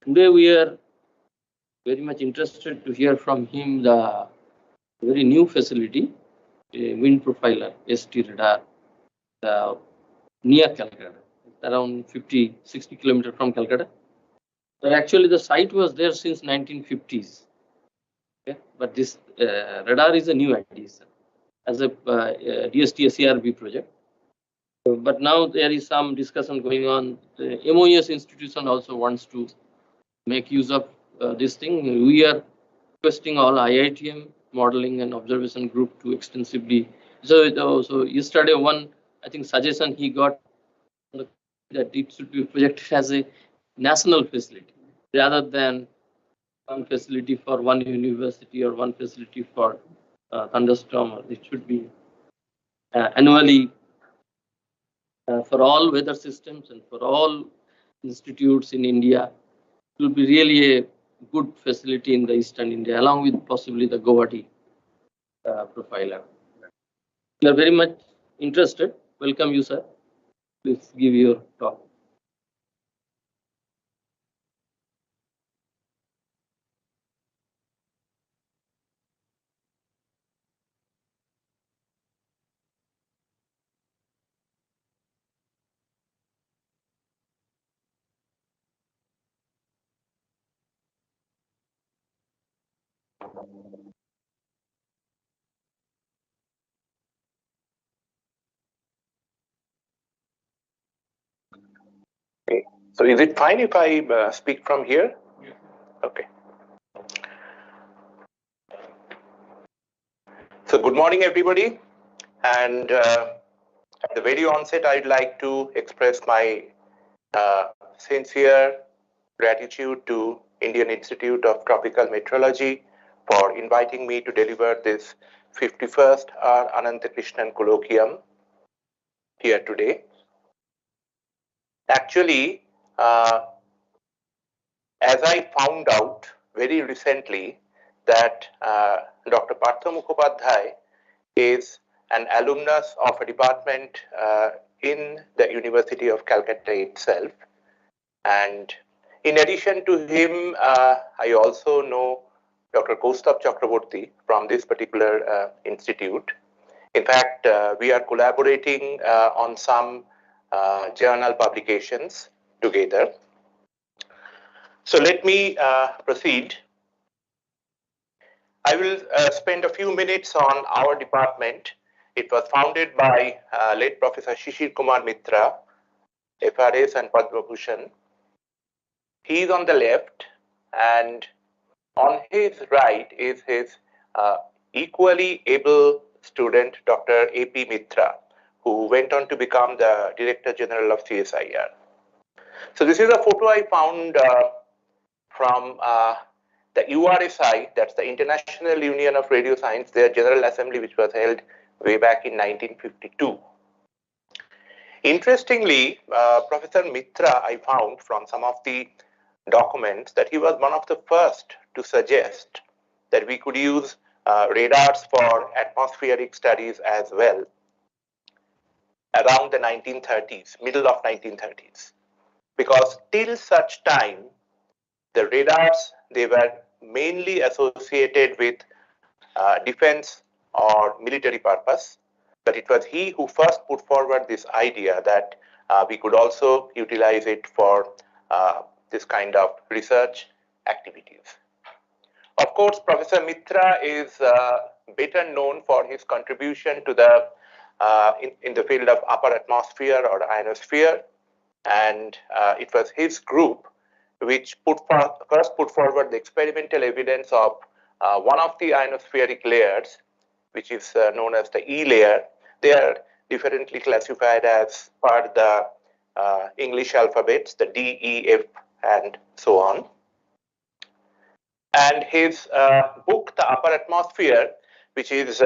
Today we are very much interested to hear from him the very new facility, a wind profiler, ST radar, uh, near Calcutta, around 50, 60 kilometers from Calcutta. So actually the site was there since 1950s. Okay? But this radar is a new addition as a DST SARB project. But now there is some discussion going on. The MOES institution also wants to make use of this thing. We are requesting all IITM modeling and observation group to extensively. So yesterday I think suggestion he got that it should be projected as a national facility rather than one facility for one university or one facility for thunderstorm. It should be annually for all weather systems and for all institutes in India. It will be really a good facility in the eastern India, along with possibly the Guwahati profiler. We are very much interested. Welcome you, sir. Please give your talk. Okay. So is it fine if I speak from here? Yeah. Okay. So good morning, everybody. And at the very onset, I'd like to express my sincere gratitude to Indian Institute of Tropical Meteorology for inviting me to deliver this 51st Ananthakrishnan Colloquium here today. Actually, as I found out very recently that Dr. Partha Mukhopadhyay is an alumnus of a department in the University of Calcutta itself. And in addition to him, I also know Dr. Kaustubh Chakraborty from this particular institute. In fact, we are collaborating on some journal publications together. So let me proceed. I will spend a few minutes on our department. It was founded by late Professor Shishir Kumar Mitra, FRS and Padma Bhushan. He is on the left, and on his right is his equally able student, Dr. A.P. Mitra, who went on to become the Director General of CSIR. So this is a photo I found from the URSI, that's the International Union of Radio Science, their General Assembly, which was held way back in 1952. Interestingly, Professor Mitra, I found from some of the documents that he was one of the first to suggest that we could use radars for atmospheric studies as well around the 1930s, middle of 1930s, because till such time, the radars, they were mainly associated with defense or military purpose, but it was he who first put forward this idea that we could also utilize it for this kind of research activities. Of course, Professor Mitra is better known for his contribution to the in the field of upper atmosphere or ionosphere, and it was his group which first put forward the experimental evidence of one of the ionospheric layers, which is known as the E layer. They are differently classified as per the English alphabets, the D, E, F, and so on. And his book, The Upper Atmosphere, which is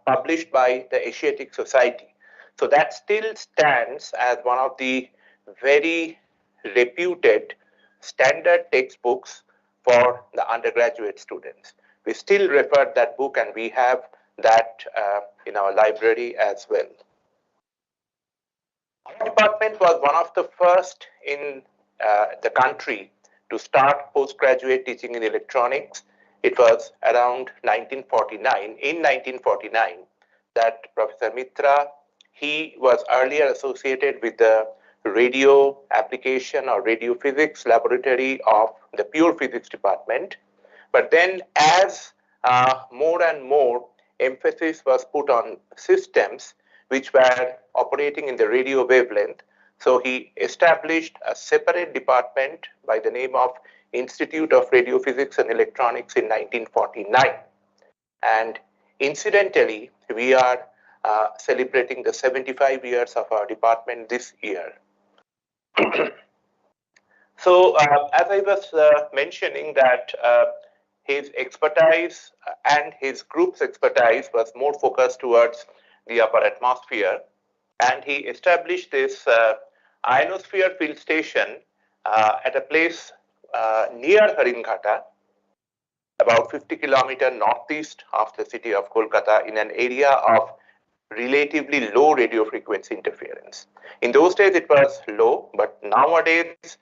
published by the Asiatic Society. So that still stands as one of the very reputed standard textbooks for the undergraduate students. We still refer that book, and we have that in our library as well. Our department was one of the first in the country to start postgraduate teaching in electronics, it was around 1949. In 1949, that Professor Mitra, he was earlier associated with the radio application or radio physics laboratory of the pure physics department. But then as more and more emphasis was put on systems which were operating in the radio wavelength, so he established a separate department by the name of Institute of Radio Physics and Electronics in 1949. And incidentally, we are celebrating the 75 years of our department this year. So as I was mentioning that his expertise and his group's expertise was more focused towards the upper atmosphere, and he established this ionosphere field station at a place near Haringhatta, about 50 kilometers northeast of the city of Calcutta, in an area of relatively low radio frequency interference. In those days it was low, but nowadays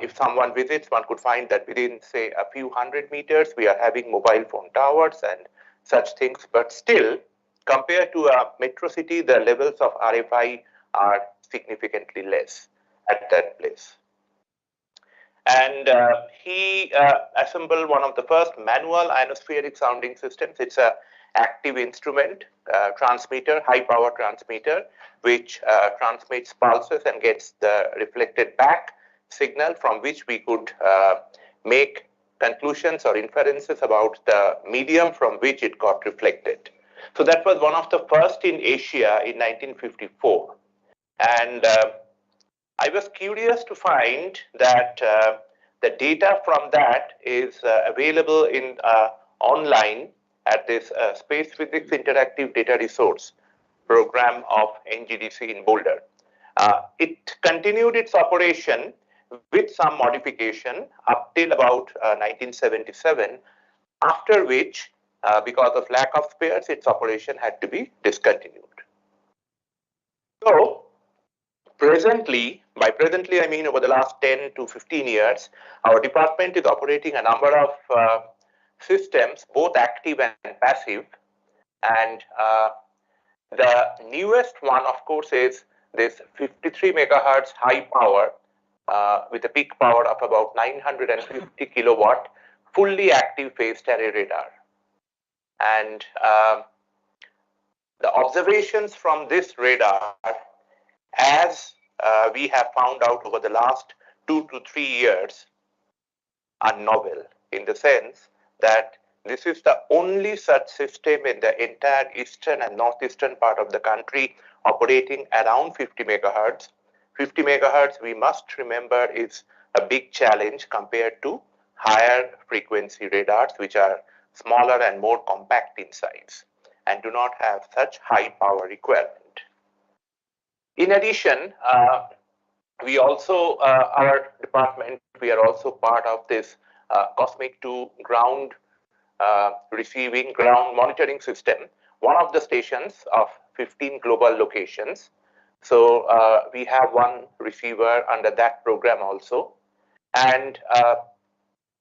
if someone visits, one could find that within, say, a few hundred meters, we are having mobile phone towers and such things. But still, compared to a metro city, the levels of RFI are significantly less at that place. And he assembled one of the first manual ionospheric sounding systems. It's an active instrument transmitter, high power transmitter, which transmits pulses and gets the reflected back signal, from which we could make conclusions or inferences about the medium from which it got reflected. So that was one of the first in Asia in 1954. And I was curious to find that the data from that is available in online at this Space Physics Interactive Data Resource program of NGDC in Boulder. It continued its operation with some modification up till about 1977, after which, because of lack of spares, its operation had to be discontinued. So, presently, by presently I mean over the last 10 to 15 years, our department is operating a number of systems, both active and passive. And the newest one, of course, is this 53 megahertz high power with a peak power of about 950 kilowatt, fully active phased array radar. And the observations from this radar, as we have found out over the last 2 to 3 years, are novel, in the sense that this is the only such system in the entire eastern and northeastern part of the country operating around 50 megahertz. 50 megahertz, we must remember, is a big challenge compared to higher frequency radars, which are smaller and more compact in size and do not have such high power requirement. In addition, we also, our department, we are also part of this Cosmic 2 ground receiving, ground monitoring system, one of the stations of 15 global locations. So we have one receiver under that program also. And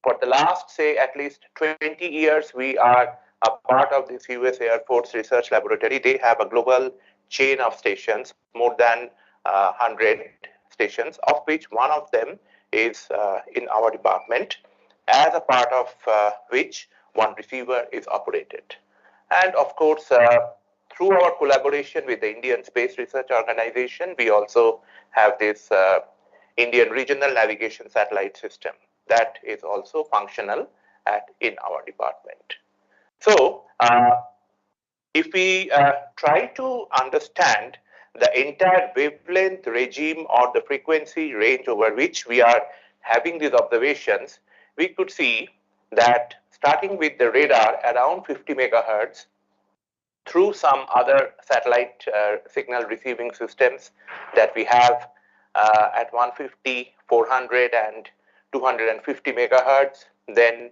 for the last, say, at least 20 years, we are a part of this US Air Force Research Laboratory. They have a global chain of stations, more than 100 stations, of which one of them is in our department, as a part of which one receiver is operated. And of course, through our collaboration with the Indian Space Research Organization, we also have this Indian Regional Navigation Satellite System that is also functional in our department. So, if we try to understand the entire wavelength regime or the frequency range over which we are having these observations, we could see that starting with the radar around 50 megahertz, through some other satellite signal receiving systems that we have at 150, 400 and 250 megahertz, then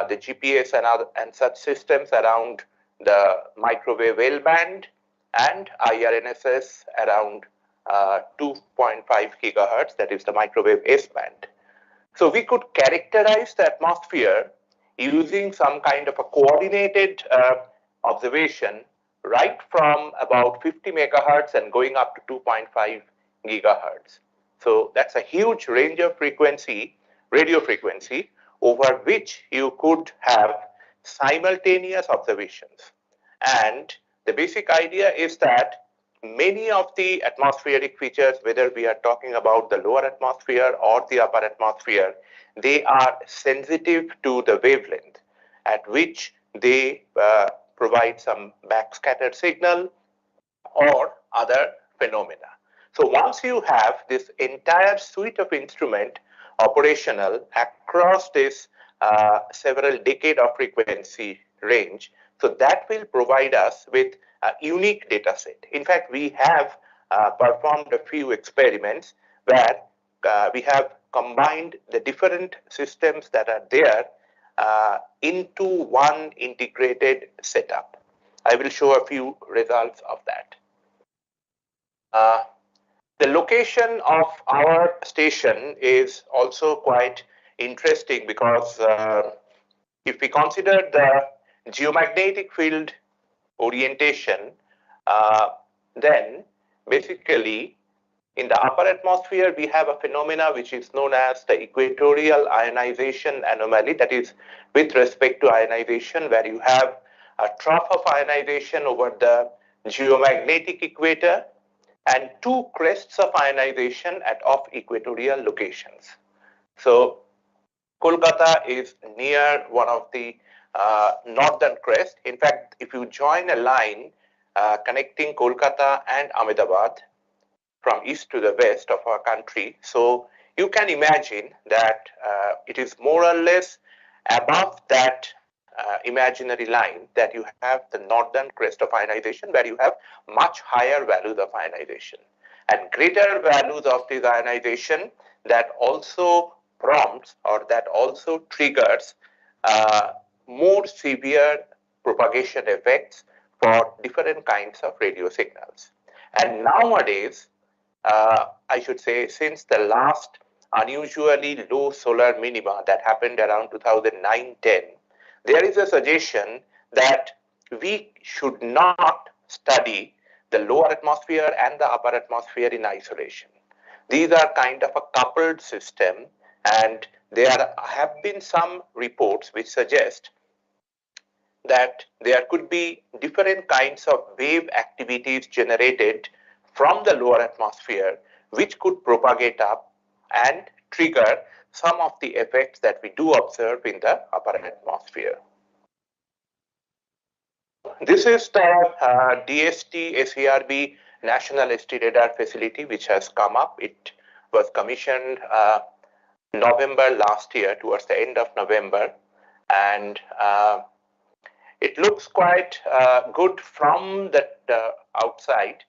the GPS and such systems around the microwave L band, and IRNSS around 2.5 gigahertz, that is the microwave S band. So we could characterize the atmosphere using some kind of a coordinated observation right from about 50 megahertz and going up to 2.5 gigahertz. So that's a huge range of frequency, radio frequency, over which you could have simultaneous observations. And the basic idea is that many of the atmospheric features, whether we are talking about the lower atmosphere or the upper atmosphere, they are sensitive to the wavelength at which they provide some backscattered signal or other phenomena. So once you have this entire suite of instrument operational across this several decade of frequency range, so that will provide us with a unique data set. In fact, we have performed a few experiments where we have combined the different systems that are there into one integrated setup. I will show a few results of that. The location of our station is also quite interesting because if we consider the geomagnetic field orientation, then basically in the upper atmosphere we have a phenomena which is known as the equatorial ionization anomaly, that is with respect to ionization, where you have a trough of ionization over the geomagnetic equator and two crests of ionization at off equatorial locations. So Kolkata is near one of the northern crest. In fact, if you join a line connecting Kolkata and Ahmedabad from east to the west of our country, so you can imagine that it is more or less above that imaginary line that you have the northern crest of ionization, where you have much higher values of ionization and greater values of this ionization that also prompts or that also triggers more severe propagation effects for different kinds of radio signals. And nowadays, I should say, since the last unusually low solar minima that happened around 2009-10, there is a suggestion that we should not study the lower atmosphere and the upper atmosphere in isolation. These are kind of a coupled system, and there have been some reports which suggest that there could be different kinds of wave activities generated from the lower atmosphere which could propagate up and trigger some of the effects that we do observe in the upper atmosphere. This is the DST SERB National ST Radar Facility which has come up. It was commissioned November last year, towards the end of November, and it looks quite good from the outside,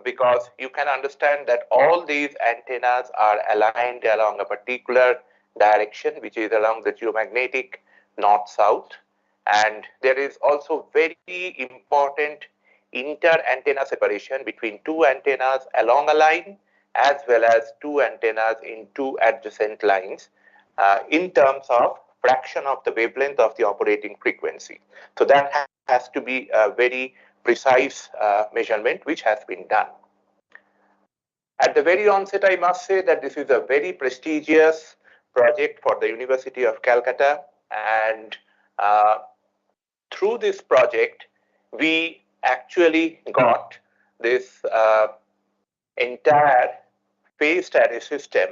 because you can understand that all these antennas are aligned along a particular direction, which is along the geomagnetic north-south. And there is also very important inter-antenna separation between two antennas along a line as well as two antennas in two adjacent lines in terms of fraction of the wavelength of the operating frequency. So that has to be a very precise measurement which has been done. At the very onset, I must say that this is a very prestigious project for the University of Calcutta, and through this project, we actually got this entire phased array system,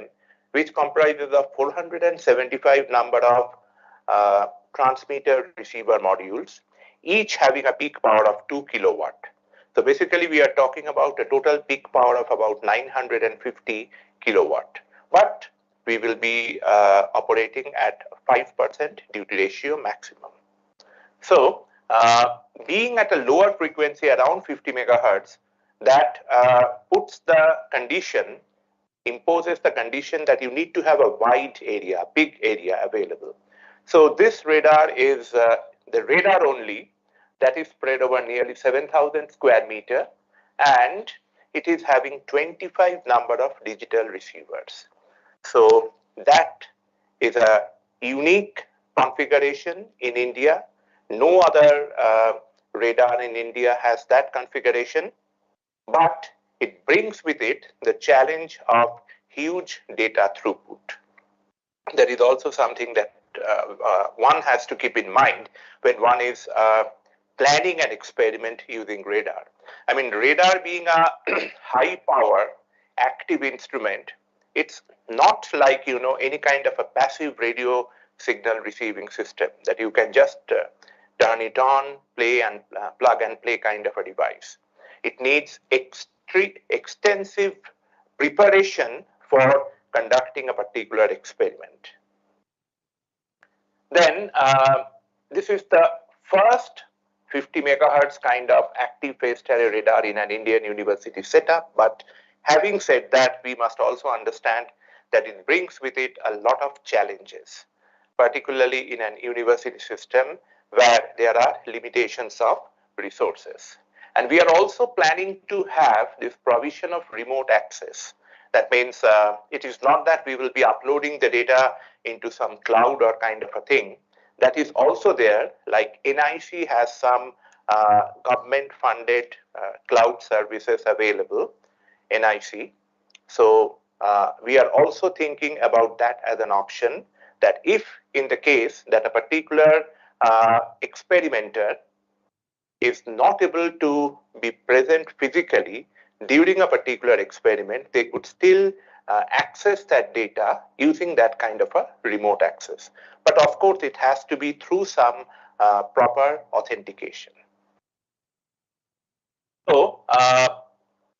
which comprises of 475 number of transmitter receiver modules, each having a peak power of 2 kilowatt. So basically, we are talking about a total peak power of about 950 kilowatt. But we will be operating at 5% duty ratio maximum. So being at a lower frequency around 50 megahertz, that puts the condition, imposes the condition that you need to have a wide area, big area available. So this radar is the radar only, that is spread over nearly 7,000 square meter, and it is having 25 number of digital receivers. So that is a unique configuration in India. No other radar in India has that configuration, but it brings with it the challenge of huge data throughput. There is also something that one has to keep in mind when one is planning an experiment using radar. I mean, radar being a high power active instrument, it's not like, any kind of a passive radio signal receiving system that you can just turn it on, play and plug and play kind of a device. It needs extensive preparation for conducting a particular experiment. Then this is the first 50 megahertz kind of active phased array radar in an Indian university setup. But having said that, we must also understand that it brings with it a lot of challenges, particularly in an university system where there are limitations of resources. And we are also planning to have this provision of remote access. That means it is not that we will be uploading the data into some cloud or kind of a thing. That is also there, like NIC has some government-funded cloud services available, NIC. So we are also thinking about that as an option, that if in the case that a particular experimenter is not able to be present physically during a particular experiment, they could still access that data using that kind of a remote access. But of course, it has to be through some proper authentication. So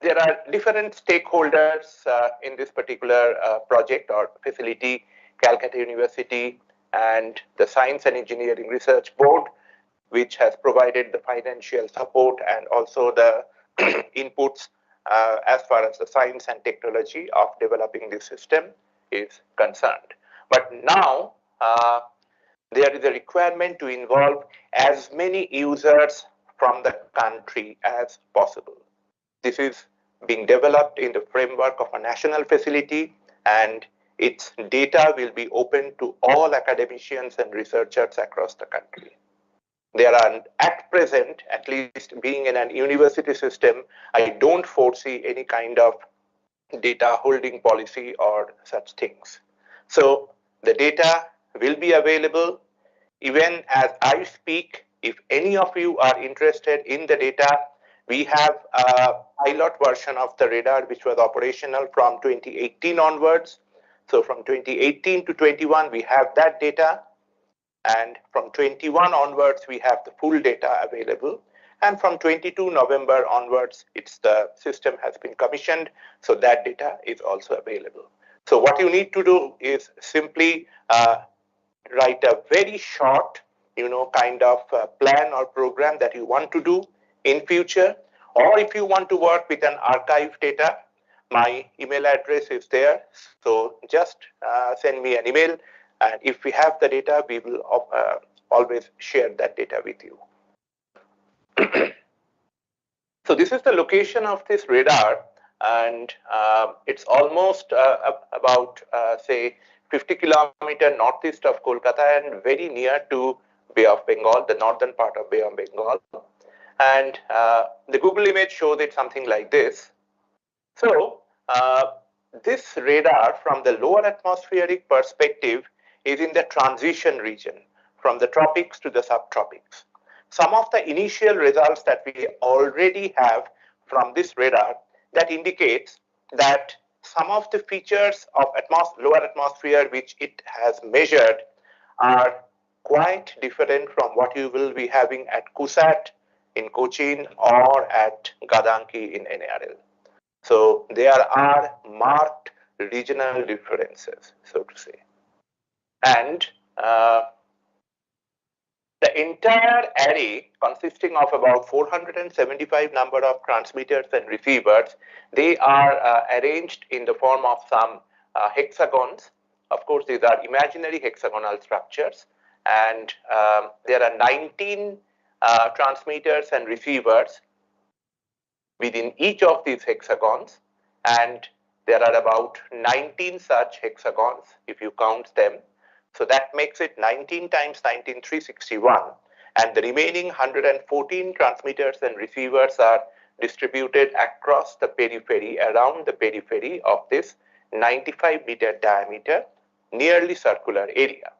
there are different stakeholders in this particular project or facility, Calcutta University and the Science and Engineering Research Board, which has provided the financial support and also the inputs as far as the science and technology of developing this system is concerned. But now there is a requirement to involve as many users from the country as possible. This is being developed in the framework of a national facility, and its data will be open to all academicians and researchers across the country. There are, at present, at least being in an university system, I don't foresee any kind of data holding policy or such things. So the data will be available. Even as I speak, if any of you are interested in the data, we have a pilot version of the radar which was operational from 2018 onwards. So from 2018 to 21, we have that data. And from 21 onwards, we have the full data available. And from 22 November onwards, the system has been commissioned, so that data is also available. So what you need to do is simply write a very short, kind of plan or program that you want to do in future. Or if you want to work with an archive data, my email address is there. So just send me an email. And if we have the data, we will always share that data with you. So this is the location of this radar, and it's almost about, say, 50 kilometers northeast of Kolkata and very near to Bay of Bengal, the northern part of Bay of Bengal. And the Google image shows it something like this. So this radar, from the lower atmospheric perspective, is in the transition region from the tropics to the subtropics. Some of the initial results that we already have from this radar that indicates that some of the features of lower atmosphere which it has measured are quite different from what you will be having at Kusat in Cochin or at Gadanki in NARL. So there are marked regional differences, so to say. And the entire array, consisting of about 475 number of transmitters and receivers, they are arranged in the form of some hexagons. Of course, these are imaginary hexagonal structures, and there are 19 transmitters and receivers within each of these hexagons, and there are about 19 such hexagons if you count them. So that makes it 19 times 19, 361. And the remaining 114 transmitters and receivers are distributed across the periphery, around the periphery of this 95-meter diameter, nearly circular area.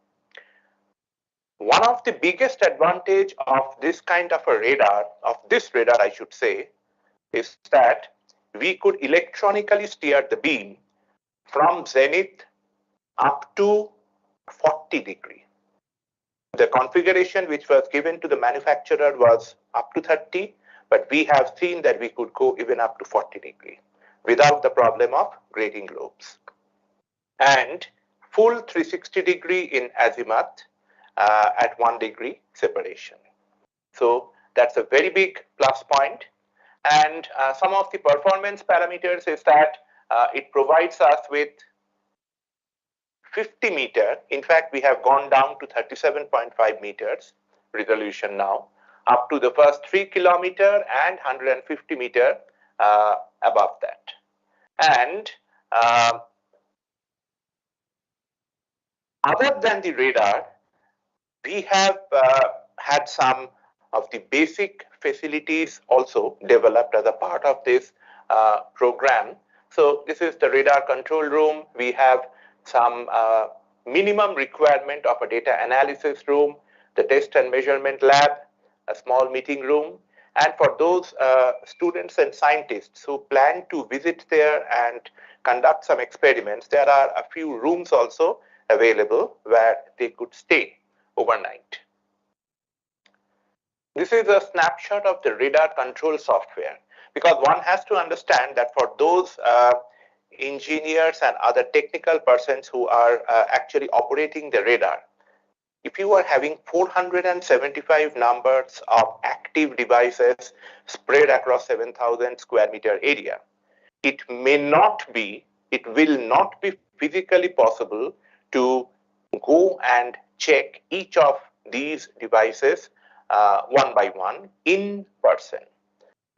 One of the biggest advantage of this kind of a radar, of this radar I should say, is that we could electronically steer the beam from zenith up to 40 degrees. The configuration which was given to the manufacturer was up to 30, but we have seen that we could go even up to 40 degrees without the problem of grating lobes. And full 360 degree in azimuth at 1 degree separation. So that's a very big plus point. And some of the performance parameters is that it provides us with 50 meter. In fact, we have gone down to 37.5 meters resolution now, up to the first 3 kilometer and 150 meter above that. And other than the radar, we have had some of the basic facilities also developed as a part of this program. So this is the radar control room. We have some minimum requirement of a data analysis room, the test and measurement lab, a small meeting room. And for those students and scientists who plan to visit there and conduct some experiments, there are a few rooms also available where they could stay overnight. This is a snapshot of the radar control software, because one has to understand that for those engineers and other technical persons who are actually operating the radar, if you are having 475 numbers of active devices spread across 7,000 square meter area, it will not be physically possible to go and check each of these devices one by one in person.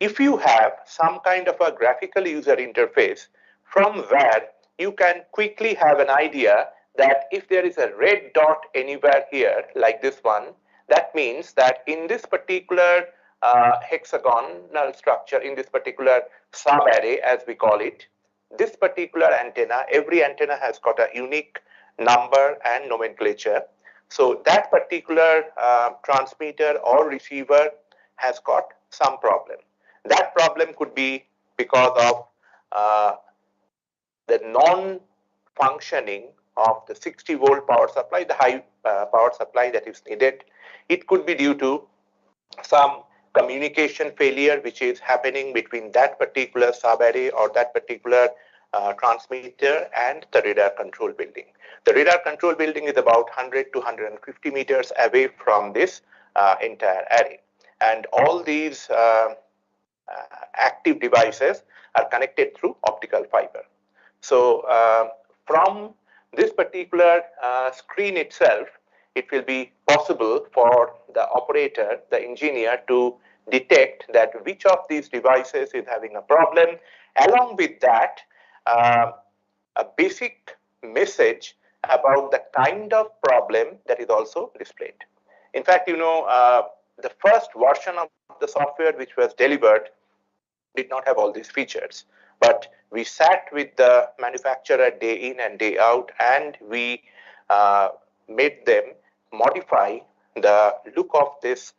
If you have some kind of a graphical user interface from where you can quickly have an idea that if there is a red dot anywhere here, like this one, that means that in this particular hexagonal structure, in this particular sub-array as we call it, this particular antenna, every antenna has got a unique number and nomenclature. So that particular transmitter or receiver has got some problem. That problem could be because of the non-functioning of the 60-volt power supply, the high power supply that is needed. It could be due to some communication failure which is happening between that particular sub-array or that particular transmitter and the radar control building. The radar control building is about 100 to 150 meters away from this entire array. And all these active devices are connected through optical fiber. So from this particular screen itself, it will be possible for the operator, the engineer, to detect that which of these devices is having a problem. Along with that, a basic message about the kind of problem that is also displayed. In fact, you know, the first version of the software which was delivered did not have all these features, but we sat with the manufacturer day in and day out, and we made them modify the look of this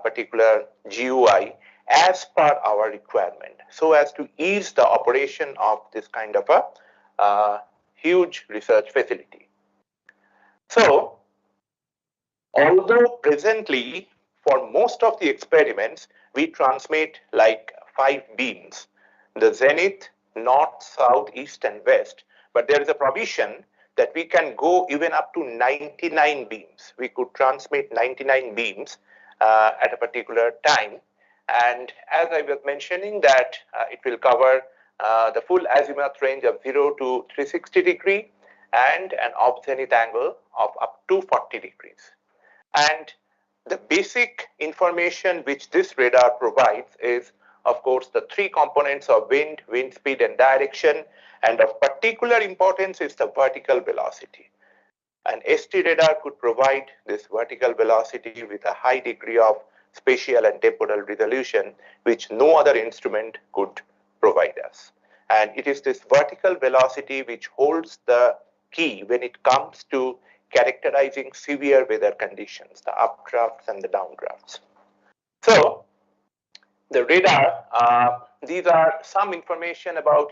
particular GUI as per our requirement, so as to ease the operation of this kind of a huge research facility. So, although presently for most of the experiments we transmit like 5 beams, the zenith, north, south, east and west, but there is a provision that we can go even up to 99 beams. We could transmit 99 beams at a particular time. And as I was mentioning that it will cover the full azimuth range of 0 to 360 degree and an off-zenith angle of up to 40 degrees. And the basic information which this radar provides is, of course, the 3 components of wind, wind speed and direction, and of particular importance is the vertical velocity. An ST radar could provide this vertical velocity with a high degree of spatial and temporal resolution, which no other instrument could provide us. And it is this vertical velocity which holds the key when it comes to characterizing severe weather conditions, the updrafts and the downdrafts. So the radar, these are some information about,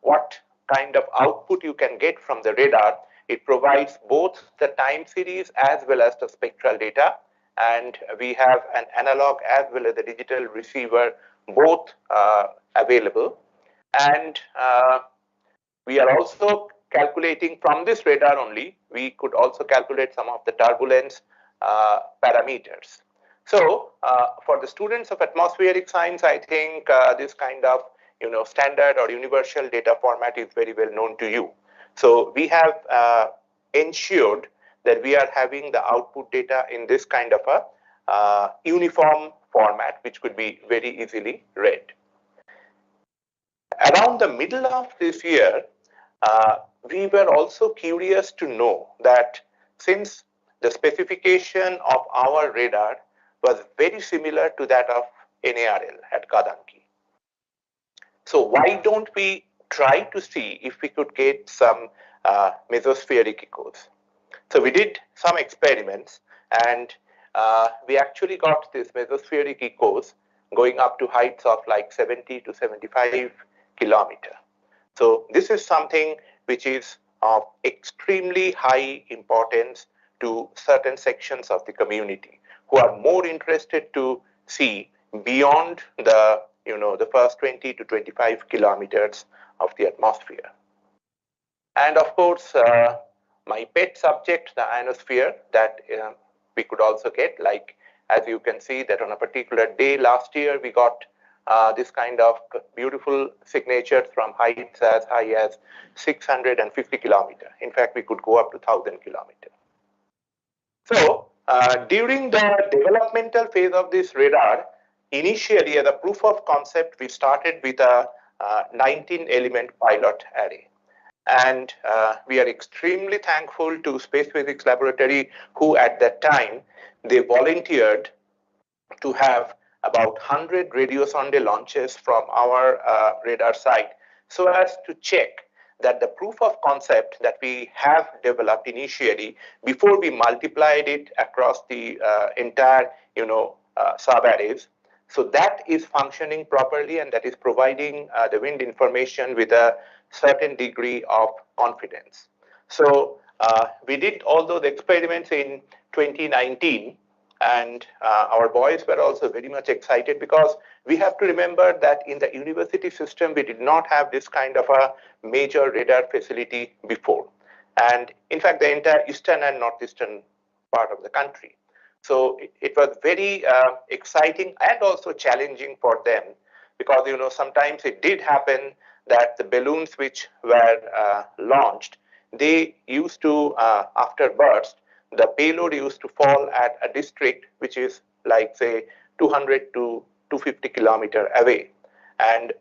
what kind of output you can get from the radar. It provides both the time series as well as the spectral data. And we have an analog as well as a digital receiver, both available. And we are also calculating from this radar only, we could also calculate some of the turbulence parameters. So for the students of atmospheric science, I think this kind of standard or universal data format is very well known to you. So we have ensured that we are having the output data in this kind of a uniform format, which could be very easily read. Around the middle of this year, we were also curious to know that since the specification of our radar was very similar to that of NARL at Gadanki, so why don't we try to see if we could get some mesospheric echoes? So we did some experiments, and we actually got these mesospheric echoes going up to heights of like 70 to 75 kilometers. So this is something which is of extremely high importance to certain sections of the community who are more interested to see beyond the the first 20 to 25 kilometers of the atmosphere. And of course, my pet subject, the ionosphere, that we could also get, like as you can see that on a particular day last year, we got this kind of beautiful signatures from heights as high as 650 kilometers. In fact, we could go up to 1,000 kilometers. So during the developmental phase of this radar, initially as a proof of concept, we started with a 19-element pilot array. And we are extremely thankful to Space Physics Laboratory, who at that time, they volunteered to have about 100 radio sonde launches from our radar site, so as to check that the proof of concept that we have developed initially, before we multiplied it across the entire sub-arrays, so that is functioning properly, and that is providing the wind information with a certain degree of confidence. So we did all those experiments in 2019, and our boys were also very much excited, because we have to remember that in the university system, we did not have this kind of a major radar facility before. And in fact, the entire eastern and northeastern part of the country. So it was very exciting and also challenging for them, because sometimes it did happen that the balloons which were launched, they used to, after burst, the payload used to fall at a district which is like, say, 200 to 250 kilometers away. And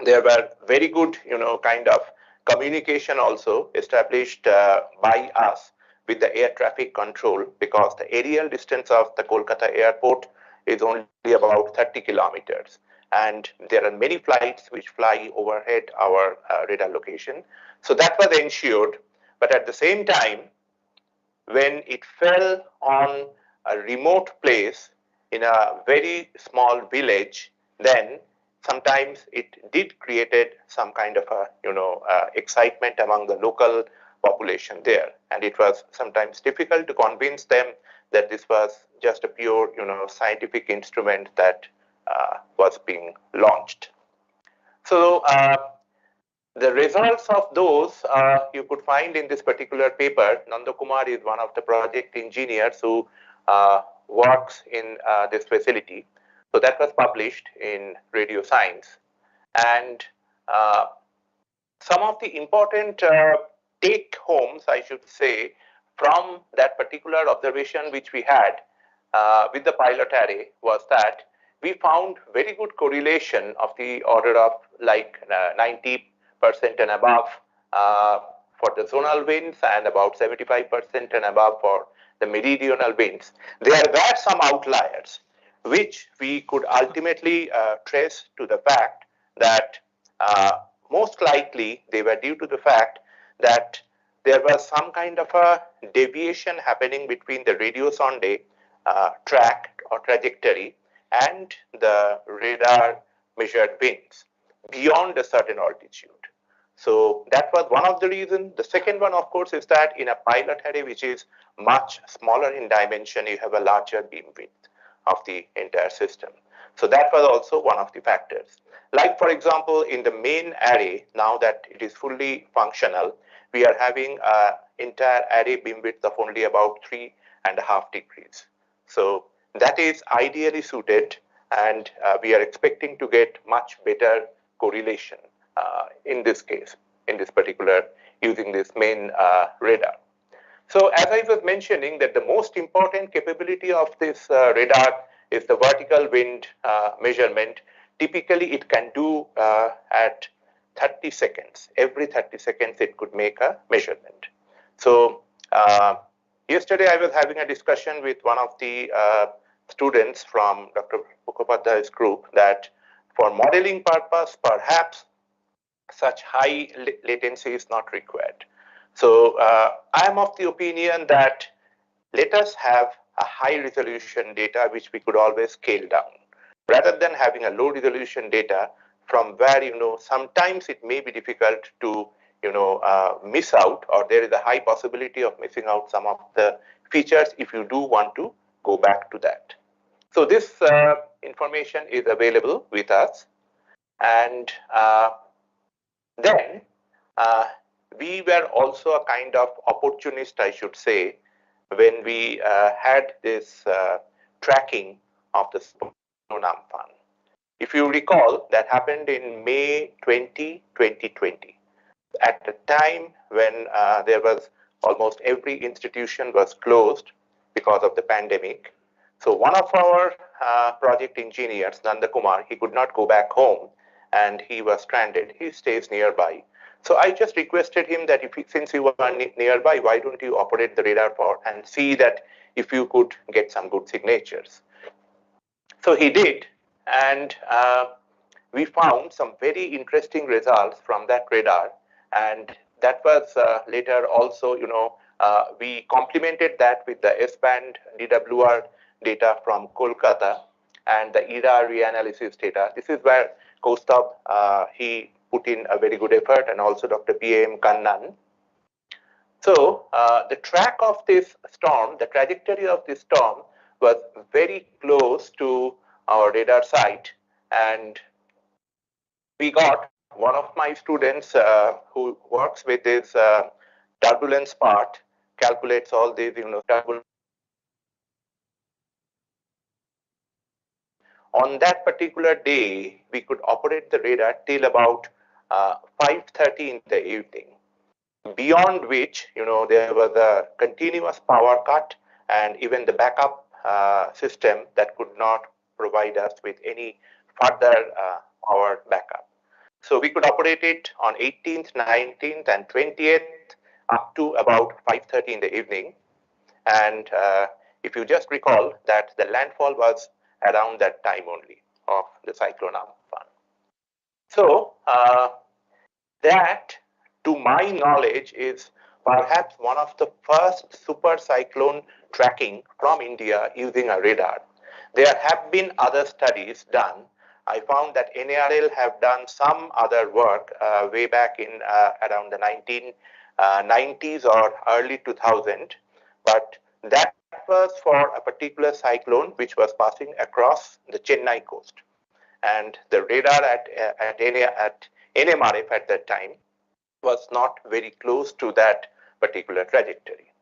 there were very good, kind of communication also established by us with the air traffic control, because the aerial distance of the Calcutta airport is only about 30 kilometers. And there are many flights which fly overhead our radar location. So that was ensured. But at the same time, when it fell on a remote place in a very small village, then sometimes it did created some kind of a excitement among the local population there, and it was sometimes difficult to convince them that this was just a pure scientific instrument that was being launched. So the results of those you could find in this particular paper. Nanda Kumar is one of the project engineers who works in this facility. So that was published in Radio Science. And some of the important take homes, I should say, from that particular observation which we had with the pilot array was that we found very good correlation of the order of like 90% and above for the zonal winds and about 75% and above for the meridional winds. There were some outliers which we could ultimately trace to the fact that most likely they were due to the fact that there was some kind of a deviation happening between the radio sonde track or trajectory and the radar measured winds beyond a certain altitude. So that was one of the reasons. The second one, of course, is that in a pilot array, which is much smaller in dimension, you have a larger beam width of the entire system. So that was also one of the factors. Like, for example, in the main array, now that it is fully functional, we are having an entire array beam width of only about 3.5 degrees. So that is ideally suited, and we are expecting to get much better correlation in this case, in this particular, using this main radar. So as I was mentioning, that the most important capability of this radar is the vertical wind measurement. Typically, it can do at 30 seconds. Every 30 seconds, it could make a measurement. So yesterday, I was having a discussion with one of the students from Dr. Mukhopadhyay's group that for modeling purpose, perhaps such high latency is not required. So I am of the opinion that let us have a high resolution data which we could always scale down, rather than having a low resolution data from where, sometimes it may be difficult to, miss out, or there is a high possibility of missing out some of the features if you do want to go back to that. So this information is available with us. And then we were also a kind of opportunist, I should say, when we had this tracking of the Sonam Fund. If you recall, that happened in May 2020, at the time when there was almost every institution was closed because of the pandemic. So one of our project engineers, Nanda Kumar, he could not go back home and he was stranded. He stays nearby. So I just requested him that since you are nearby, why don't you operate the radar and see that if you could get some good signatures. So he did, and we found some very interesting results from that radar, and that was later also, we complemented that with the S-band DWR data from Kolkata and the ERA reanalysis data. This is where Kaustubh, he put in a very good effort, and also Dr. B.M. Kannan. So the track of this storm, the trajectory of this storm was very close to our radar site, and we got one of my students who works with this turbulence part, calculates all these, turbulence. On that particular day, we could operate the radar till about 5:30 in the evening, beyond which, there was a continuous power cut, and even the backup system that could not provide us with any further power backup. So we could operate it on 18th, 19th, and 20th up to about 5:30 in the evening. And if you just recall that the landfall was around that time only of the cyclone Amphan. So that, to my knowledge, is perhaps one of the first super cyclone tracking from India using a radar. There have been other studies done. I found that NARL have done some other work way back in around the 1990s or early 2000, but that was for a particular cyclone which was passing across the Chennai coast. And the radar at NMRF at that time was not very close to that particular trajectory.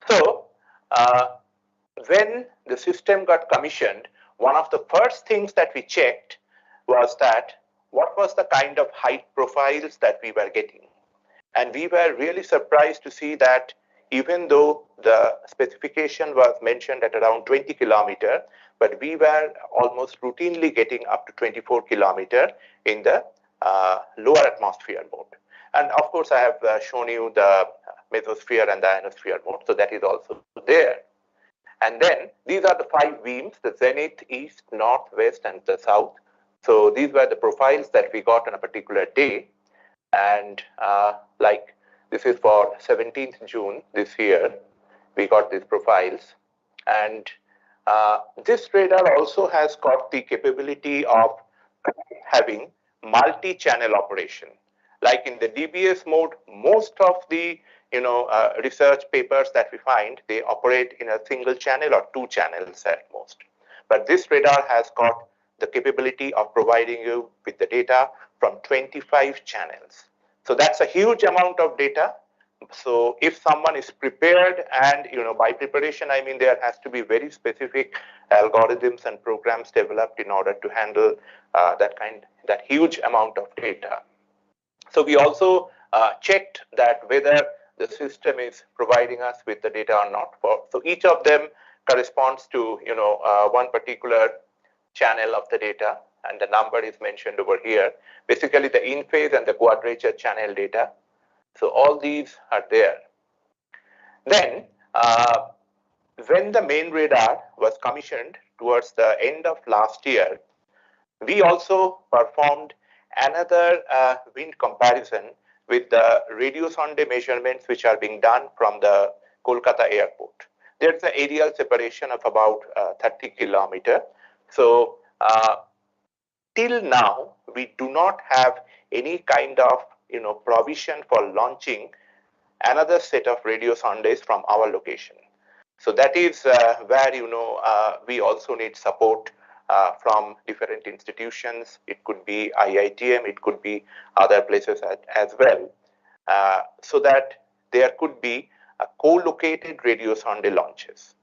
So when the system got commissioned, one of the first things that we checked was that what was the kind of height profiles that we were getting. And we were really surprised to see that even though the specification was mentioned at around 20 kilometers, but we were almost routinely getting up to 24 kilometers in the lower atmosphere mode. And of course, I have shown you the mesosphere and the ionosphere mode, so that is also there. And then these are the 5 beams, the zenith, east, north, west, and the south. So these were the profiles that we got on a particular day. And like this is for 17th June this year, we got these profiles. And this radar also has got the capability of having multi-channel operation. Like in the DBS mode, most of the research papers that we find, they operate in a single channel or 2 channels at most. But this radar has got the capability of providing you with the data from 25 channels. So that's a huge amount of data. So if someone is prepared, and by preparation I mean there has to be very specific algorithms and programs developed in order to handle that huge amount of data. So we also checked that whether the system is providing us with the data or not. So each of them corresponds to one particular channel of the data, and the number is mentioned over here. Basically the in phase and the quadrature channel data. So all these are there. Then when the main radar was commissioned towards the end of last year, we also performed another wind comparison with the radio sonde measurements which are being done from the Calcutta airport. There's an aerial separation of about 30 kilometers. So till now, we do not have any kind of provision for launching another set of radio sondes from our location. So that is where we also need support from different institutions. It could be IITM, it could be other places as well, so that there could be a co-located radio sonde launches.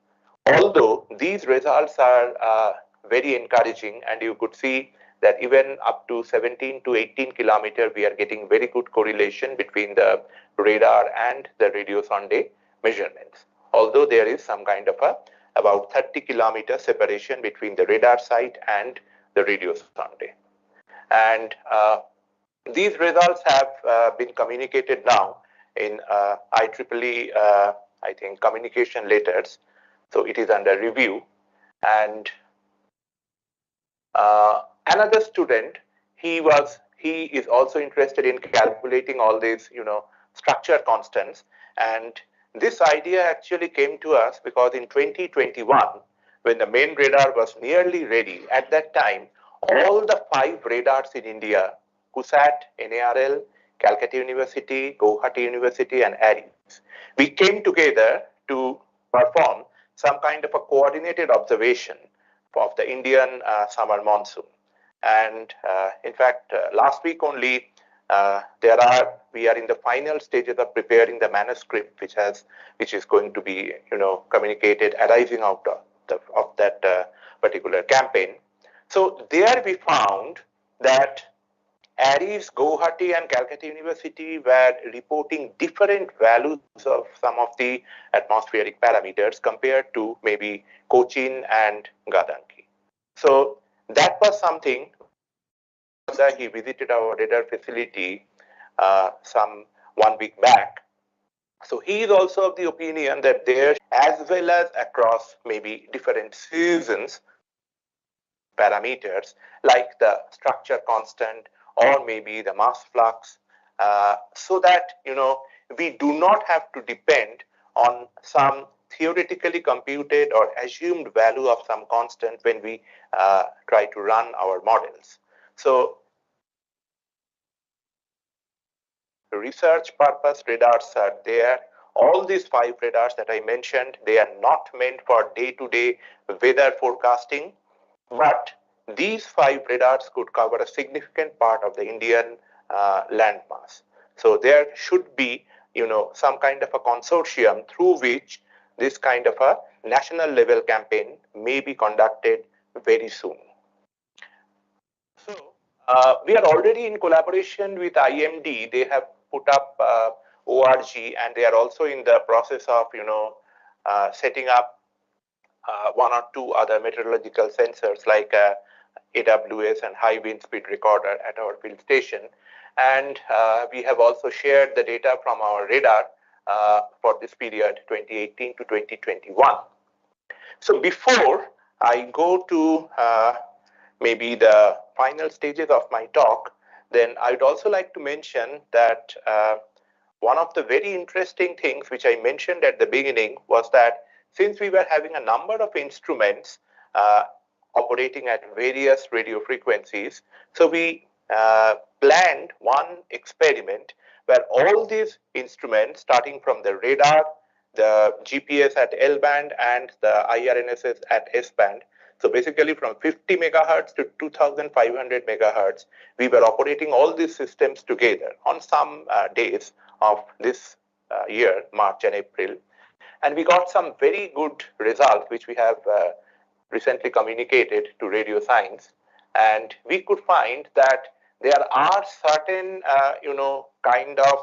Although these results are very encouraging, and you could see that even up to 17 to 18 kilometers, we are getting very good correlation between the radar and the radio sonde measurements. Although there is some kind of about 30 kilometer separation between the radar site and the radio sonde. And these results have been communicated now in IEEE, I think, communication letters. So it is under review. And another student, he is also interested in calculating all these, structure constants. And this idea actually came to us because in 2021, when the main radar was nearly ready, at that time, all the 5 radars in India, CUSAT, NARL, Calcutta University, Guwahati University, and ARIES, we came together to perform some kind of a coordinated observation of the Indian summer monsoon. And in fact, last week only, we are in the final stages of preparing the manuscript, which is going to be communicated arising out of that particular campaign. So there we found that ARIES, Guwahati, and Calcutta University were reporting different values of some of the atmospheric parameters compared to maybe Cochin and Gadanki. So that was something that he visited our radar facility some 1 week back. So he is also of the opinion that there, as well as across maybe different seasons, parameters like the structure constant or maybe the mass flux, so that we do not have to depend on some theoretically computed or assumed value of some constant when we try to run our models. So research purpose radars are there. All these 5 radars that I mentioned, they are not meant for day-to-day weather forecasting, but these 5 radars could cover a significant part of the Indian landmass. So there should be, some kind of a consortium through which this kind of a national level campaign may be conducted very soon. So we are already in collaboration with IMD. They have put up ORG, and they are also in the process of, setting up 1 or 2 other meteorological sensors like AWS and high wind speed recorder at our field station. and we have also shared the data from our radar for this period 2018 to 2021. So before I go to maybe the final stages of my talk, then I'd also like to mention that one of the very interesting things which I mentioned at the beginning was that since we were having a number of instruments operating at various radio frequencies, so we planned one experiment where all these instruments, starting from the radar, the GPS at L band, and the IRNSS at S band, so basically from 50 megahertz to 2500 megahertz, we were operating all these systems together on some days of this year, March and April. And we got some very good results, which we have recently communicated to radio science. And we could find that there are certain, kind of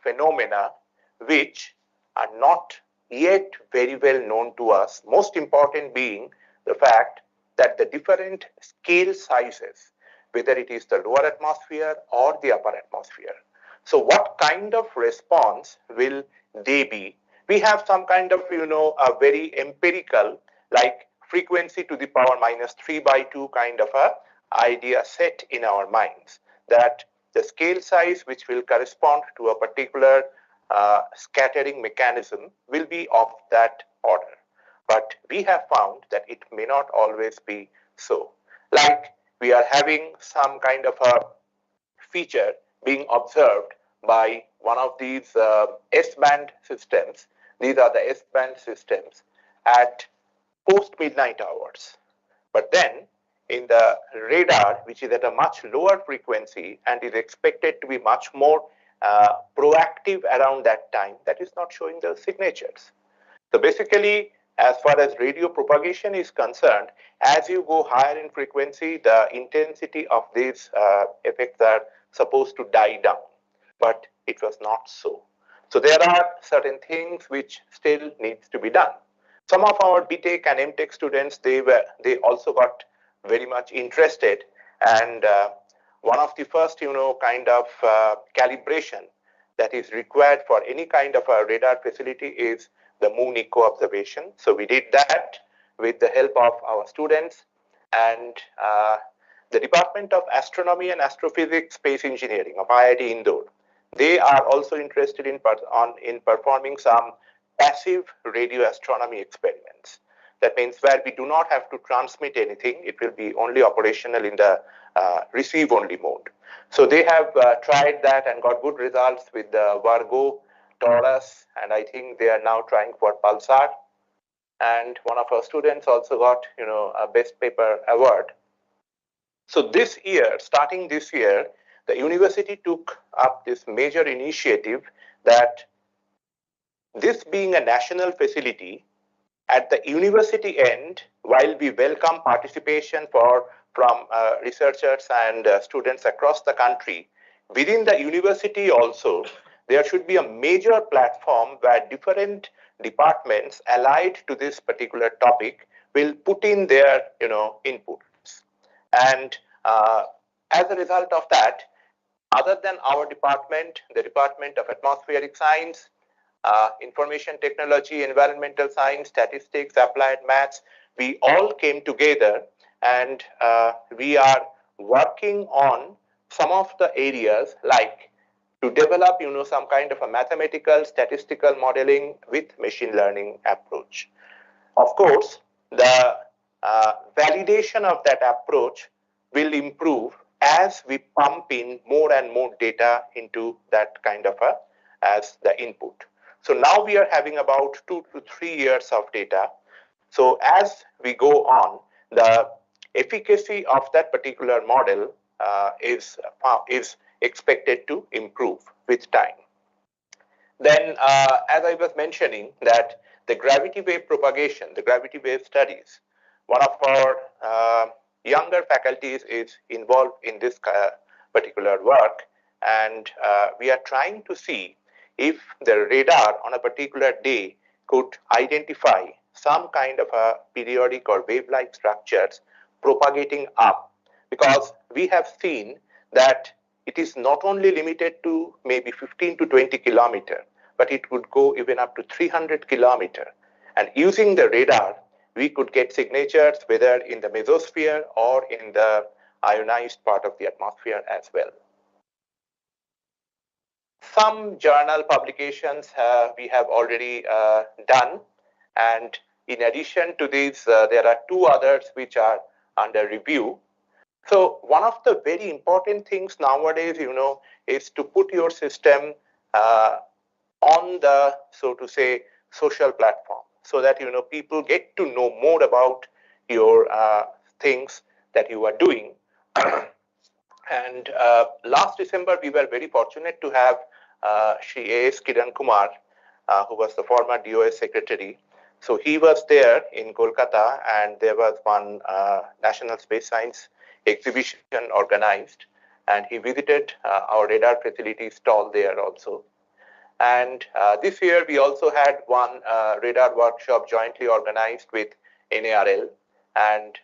phenomena which are not yet very well known to us. Most important being the fact that the different scale sizes, whether it is the lower atmosphere or the upper atmosphere. So what kind of response will they be? We have some kind of, a very empirical, like frequency to the power minus 3/2 kind of a idea set in our minds, that the scale size which will correspond to a particular scattering mechanism will be of that order. But we have found that it may not always be so. Like we are having some kind of a feature being observed by one of these S-band systems. These are the S-band systems at post-midnight hours. But then in the radar, which is at a much lower frequency and is expected to be much more proactive around that time, that is not showing those signatures. So basically, as far as radio propagation is concerned, as you go higher in frequency, the intensity of these effects are supposed to die down, but it was not so. So there are certain things which still needs to be done. Some of our BTech and MTech students, they also got very much interested, and one of the first, kind of calibration that is required for any kind of a radar facility is the moon echo observation. So we did that with the help of our students, and the Department of Astronomy and Astrophysics Space Engineering of IIT Indore, they are also interested in performing some passive radio astronomy experiments. That means where we do not have to transmit anything, it will be only operational in the receive only mode. So they have tried that and got good results with the Virgo, Taurus, and I think they are now trying for Pulsar. And one of our students also got, a best paper award. So this year, starting this year, the university took up this major initiative that this being a national facility, at the university end, while we welcome participation from researchers and students across the country, within the university also, there should be a major platform where different departments allied to this particular topic will put in their, inputs. And as a result of that, other than our department, the Department of Atmospheric Science, Information Technology, Environmental Science, Statistics, Applied Maths, we all came together, and we are working on some of the areas like to develop, some kind of a mathematical, statistical modeling with machine learning approach. Of course, the validation of that approach will improve as we pump in more and more data into that kind of as the input. So now we are having about 2 to 3 years of data. So as we go on, the efficacy of that particular model is expected to improve with time. Then, as I was mentioning, that the gravity wave propagation, the gravity wave studies, one of our younger faculties is involved in this particular work, and we are trying to see if the radar on a particular day could identify some kind of a periodic or wave-like structures propagating up, because we have seen that it is not only limited to maybe 15 to 20 kilometers, but it would go even up to 300 kilometers. And using the radar, we could get signatures whether in the mesosphere or in the ionized part of the atmosphere as well. Some journal publications we have already done, and in addition to these, there are two others which are under review. So one of the very important things nowadays, is to put your system on the, so to say, social platform, so that people get to know more about your things that you are doing. And last December, we were very fortunate to have Shri A.S. Kiran Kumar, who was the former DOS secretary. So he was there in Calcutta, and there was one National Space Science exhibition organized, and he visited our radar facility stall there also. And this year, we also had one radar workshop jointly organized with NARL, and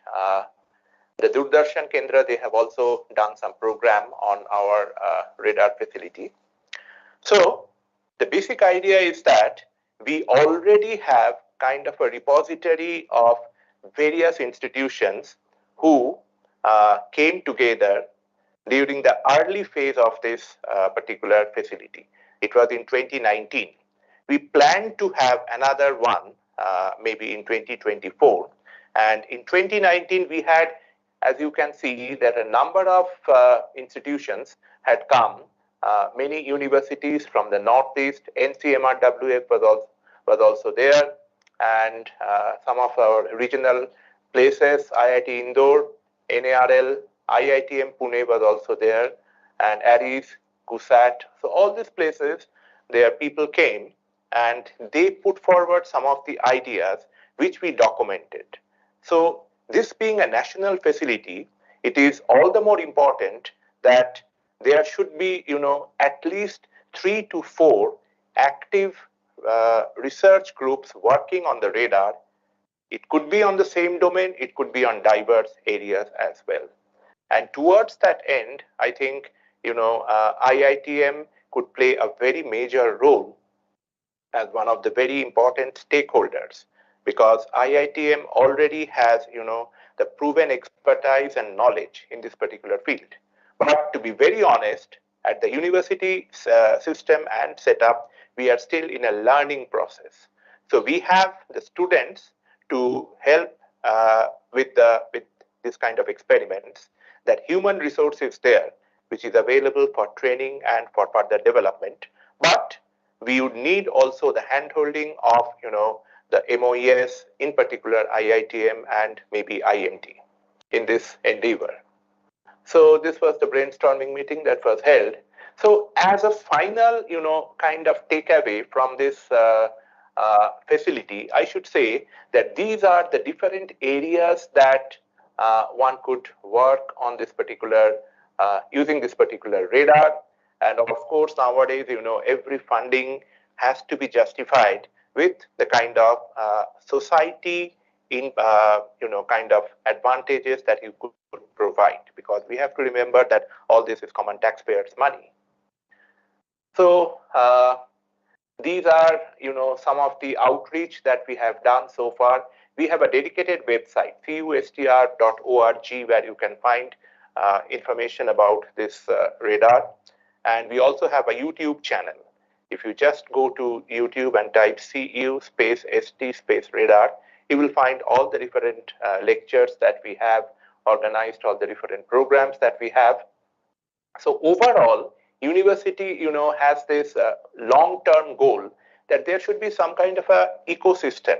the Doordarshan Kendra, they have also done some program on our radar facility. So the basic idea is that we already have kind of a repository of various institutions who came together during the early phase of this particular facility. It was in 2019. We plan to have another one maybe in 2024. And in 2019, we had, as you can see, that a number of institutions had come, many universities from the Northeast. NCMRWF was also there, and some of our regional places, IIT Indore, NARL, IITM Pune was also there, and ARIS, CUSAT. So all these places, their people came, and they put forward some of the ideas which we documented. So this being a national facility, it is all the more important that there should be, at least 3 to 4 active research groups working on the radar. It could be on the same domain, it could be on diverse areas as well. And towards that end, I think, IITM could play a very major role as one of the very important stakeholders, because IITM already has, the proven expertise and knowledge in this particular field. But to be very honest, at the university system and setup, we are still in a learning process. So we have the students to help with this kind of experiments. That human resource is there, which is available for training and for further development. But we would need also the handholding of, the MOES, in particular IITM and maybe IMT in this endeavor. So this was the brainstorming meeting that was held. So as a final, kind of takeaway from this facility, I should say that these are the different areas that one could work on this particular, using this particular radar. And of course, nowadays, every funding has to be justified with the kind of society in, kind of advantages that you could provide, because we have to remember that all this is common taxpayers' money. So these are, some of the outreach that we have done so far. We have a dedicated website, custr.org, where you can find information about this radar. And we also have a YouTube channel. If you just go to YouTube and type CU space ST space radar, you will find all the different lectures that we have organized, all the different programs that we have. So overall, university, has this long-term goal that there should be some kind of a ecosystem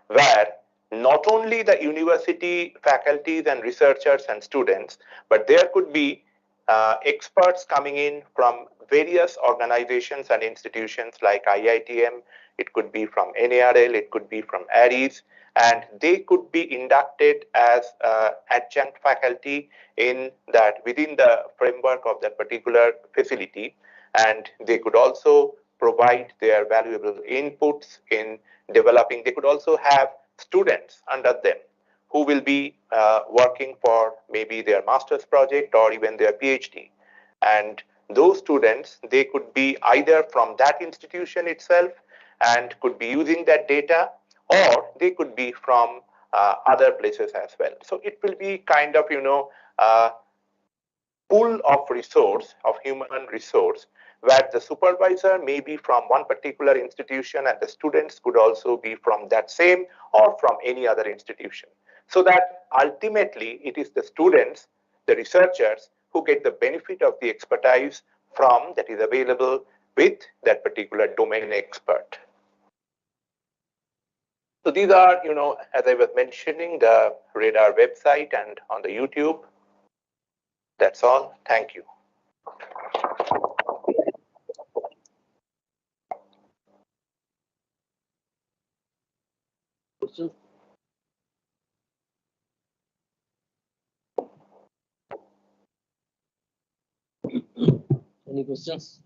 where not only the university faculties and researchers and students, but there could be experts coming in from various organizations and institutions like IITM, it could be from NARL, it could be from ARIS, and they could be inducted as adjunct faculty in that, within the framework of that particular facility, and they could also provide their valuable inputs in developing. They could also have students under them who will be working for maybe their master's project or even their PhD. And those students, they could be either from that institution itself and could be using that data, or they could be from other places as well. So it will be kind of, pool of resource, of human resource, where the supervisor may be from one particular institution and the students could also be from that same or from any other institution. So that ultimately it is the students, the researchers, who get the benefit of the expertise from that is available with that particular domain expert. So these are, as I was mentioning, the radar website and on the YouTube. That's all. Thank you. Questions? Any questions?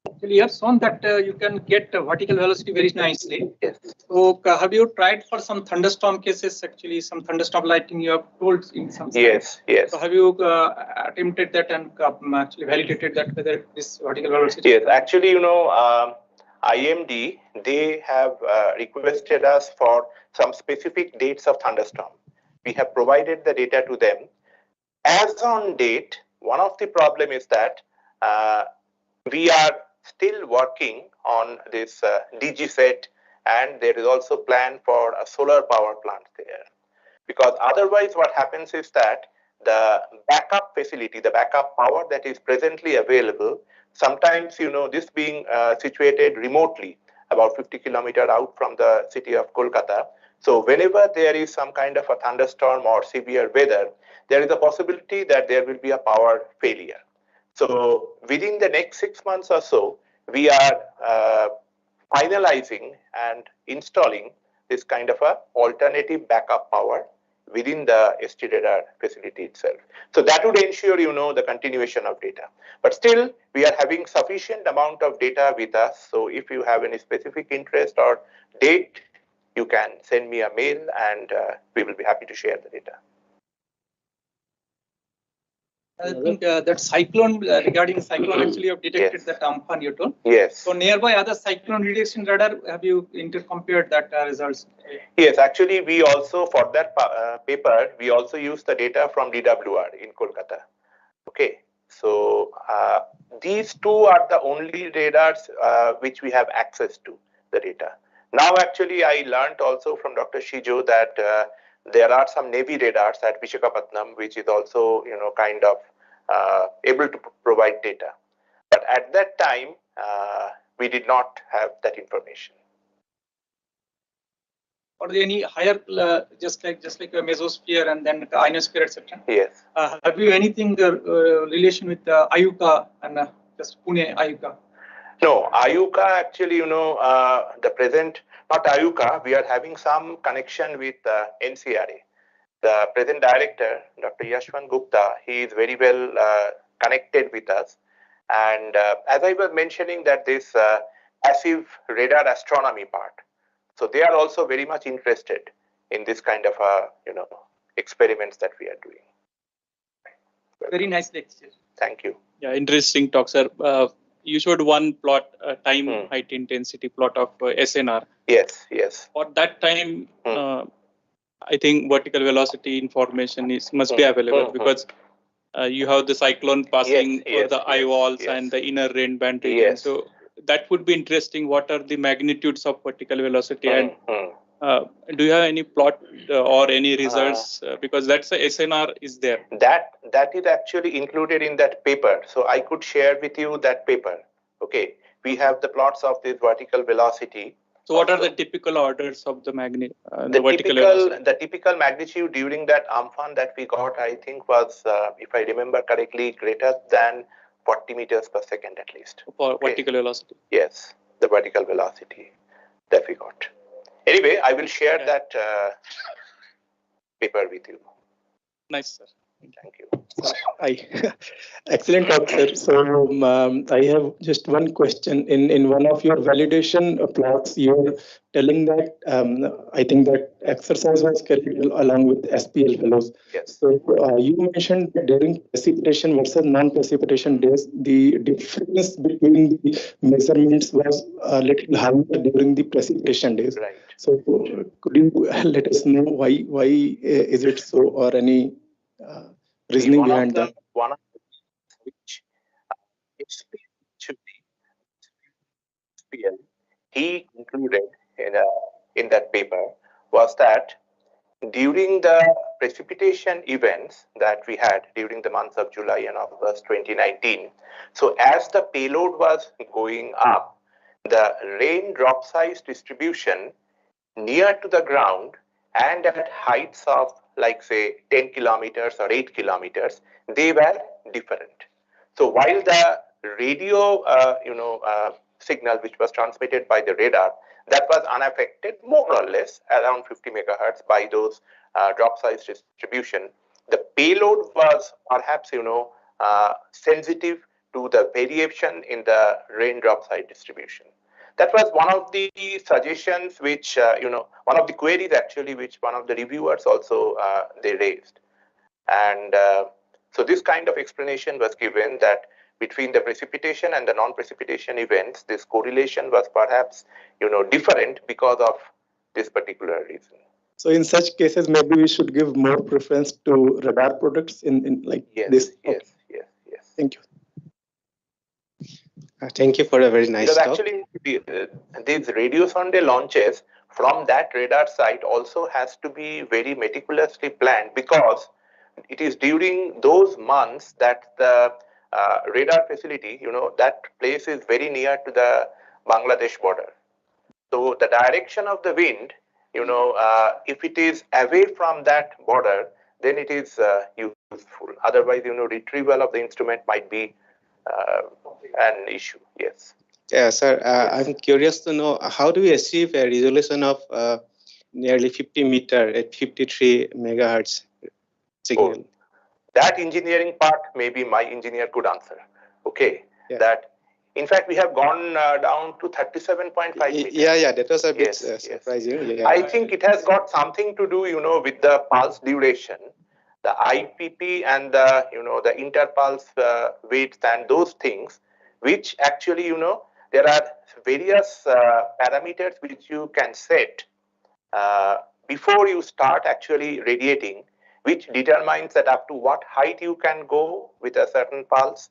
Actually, you have shown that you can get vertical velocity very nicely. Yes. So have you tried for some thunderstorm cases? Actually, some thunderstorm lighting you have told in some. Yes, yes. So have you attempted that and actually validated that whether this vertical velocity? Yes, actually, IMD, they have requested us for some specific dates of thunderstorm. We have provided the data to them. As on date, one of the problem is that we are still working on this DG set, and there is also plan for a solar power plant there. Because otherwise what happens is that the backup facility, the backup power that is presently available, sometimes, this being situated remotely, about 50 kilometers out from the city of Calcutta. So whenever there is some kind of a thunderstorm or severe weather, there is a possibility that there will be a power failure. So within the next 6 months or so, we are finalizing and installing this kind of a alternative backup power within the ST radar facility itself. So that would ensure, the continuation of data. But still, we are having sufficient amount of data with us. So if you have any specific interest or date, you can send me a mail and we will be happy to share the data. I think that cyclone, regarding cyclone, actually you have detected Yes. that Amphan you told. Yes. So nearby other cyclone detection radar, have you intercompared that results? Yes, actually we also, for that paper, we also use the data from DWR in Kolkata. Okay, so these two are the only radars which we have access to the data. Now actually I learned also from Dr. Shijo that there are some Navy radars at Visakhapatnam which is also, kind of able to provide data. But at that time, we did not have that information. Or any higher, just like a mesosphere and then the ionosphere, etc. Yes. Have you anything relation with IUCA and just Pune IUCA? No, IUCA actually, the present, not IUCA, we are having some connection with NCRA. The present director, Dr. Yashwant Gupta, he is very well connected with us. And as I was mentioning that this passive radar astronomy part, so they are also very much interested in this kind of, experiments that we are doing. Very nice lecture. Thank you. Yeah, interesting talk, sir. You showed one plot, time height intensity plot of SNR. Yes, yes. For that time, I think vertical velocity information must be available because you have the cyclone passing over the eye walls and the inner rain band region. So that would be interesting. What are the magnitudes of vertical velocity? And do you have any plot or any results? Because that's the SNR is there. That is actually included in that paper. So I could share with you that paper. Okay. We have the plots of this vertical velocity. So what are the typical orders of the magnitude? The typical magnitude during that Amphan that we got, I think, was, if I remember correctly, greater than 40 meters per second at least. For vertical velocity? Yes, the vertical velocity that we got. Anyway, I will share that paper with you. Nice, sir. Thank you. Excellent talk, sir. So I have just one question. In one of your validation plots, you're telling that I think that exercise was carried along with SPL fellows. Yes. So you mentioned that during precipitation versus non-precipitation days, the difference between the measurements was a little higher during the precipitation days. Right. So could you let us know why is it so, or any reasoning behind that? One of the which SPL he concluded in that paper was that during the precipitation events that we had during the months of July and August 2019, so as the payload was going up, the rain drop size distribution near to the ground and at heights of like say 10 kilometers or 8 kilometers, they were different. So while the radio signal which was transmitted by the radar, that was unaffected more or less around 50 megahertz by those drop size distribution, the payload was perhaps sensitive to the variation in the rain drop size distribution. That was one of the suggestions which, one of the queries actually which one of the reviewers also they raised. And so this kind of explanation was given that between the precipitation and the non-precipitation events, this correlation was perhaps, different because of this particular reason. So in such cases, maybe we should give more preference to radar products in like this. Yes, okay. yes. Thank you. Thank you for a very nice because talk. actually, these radio sonde launches from that radar site also has to be very meticulously planned because it is during those months that the radar facility, that place is very near to the Bangladesh border. So the direction of the wind, if it is away from that border, then it is useful. Otherwise, retrieval of the instrument might be an issue. Yes. Yeah, sir. Yes. I'm curious to know how do we achieve a resolution of nearly 50 meter at 53 megahertz signal? Oh, that engineering part, maybe my engineer could answer. Okay. Yeah. That, in fact, we have gone down to 37.5 meters. Yeah, that was a bit surprising. Yes. Yeah. I think it has got something to do, with the pulse duration, the IPP and the, the interpulse weights and those things, which actually, there are various parameters which you can set before you start actually radiating, which determines that up to what height you can go with a certain pulse,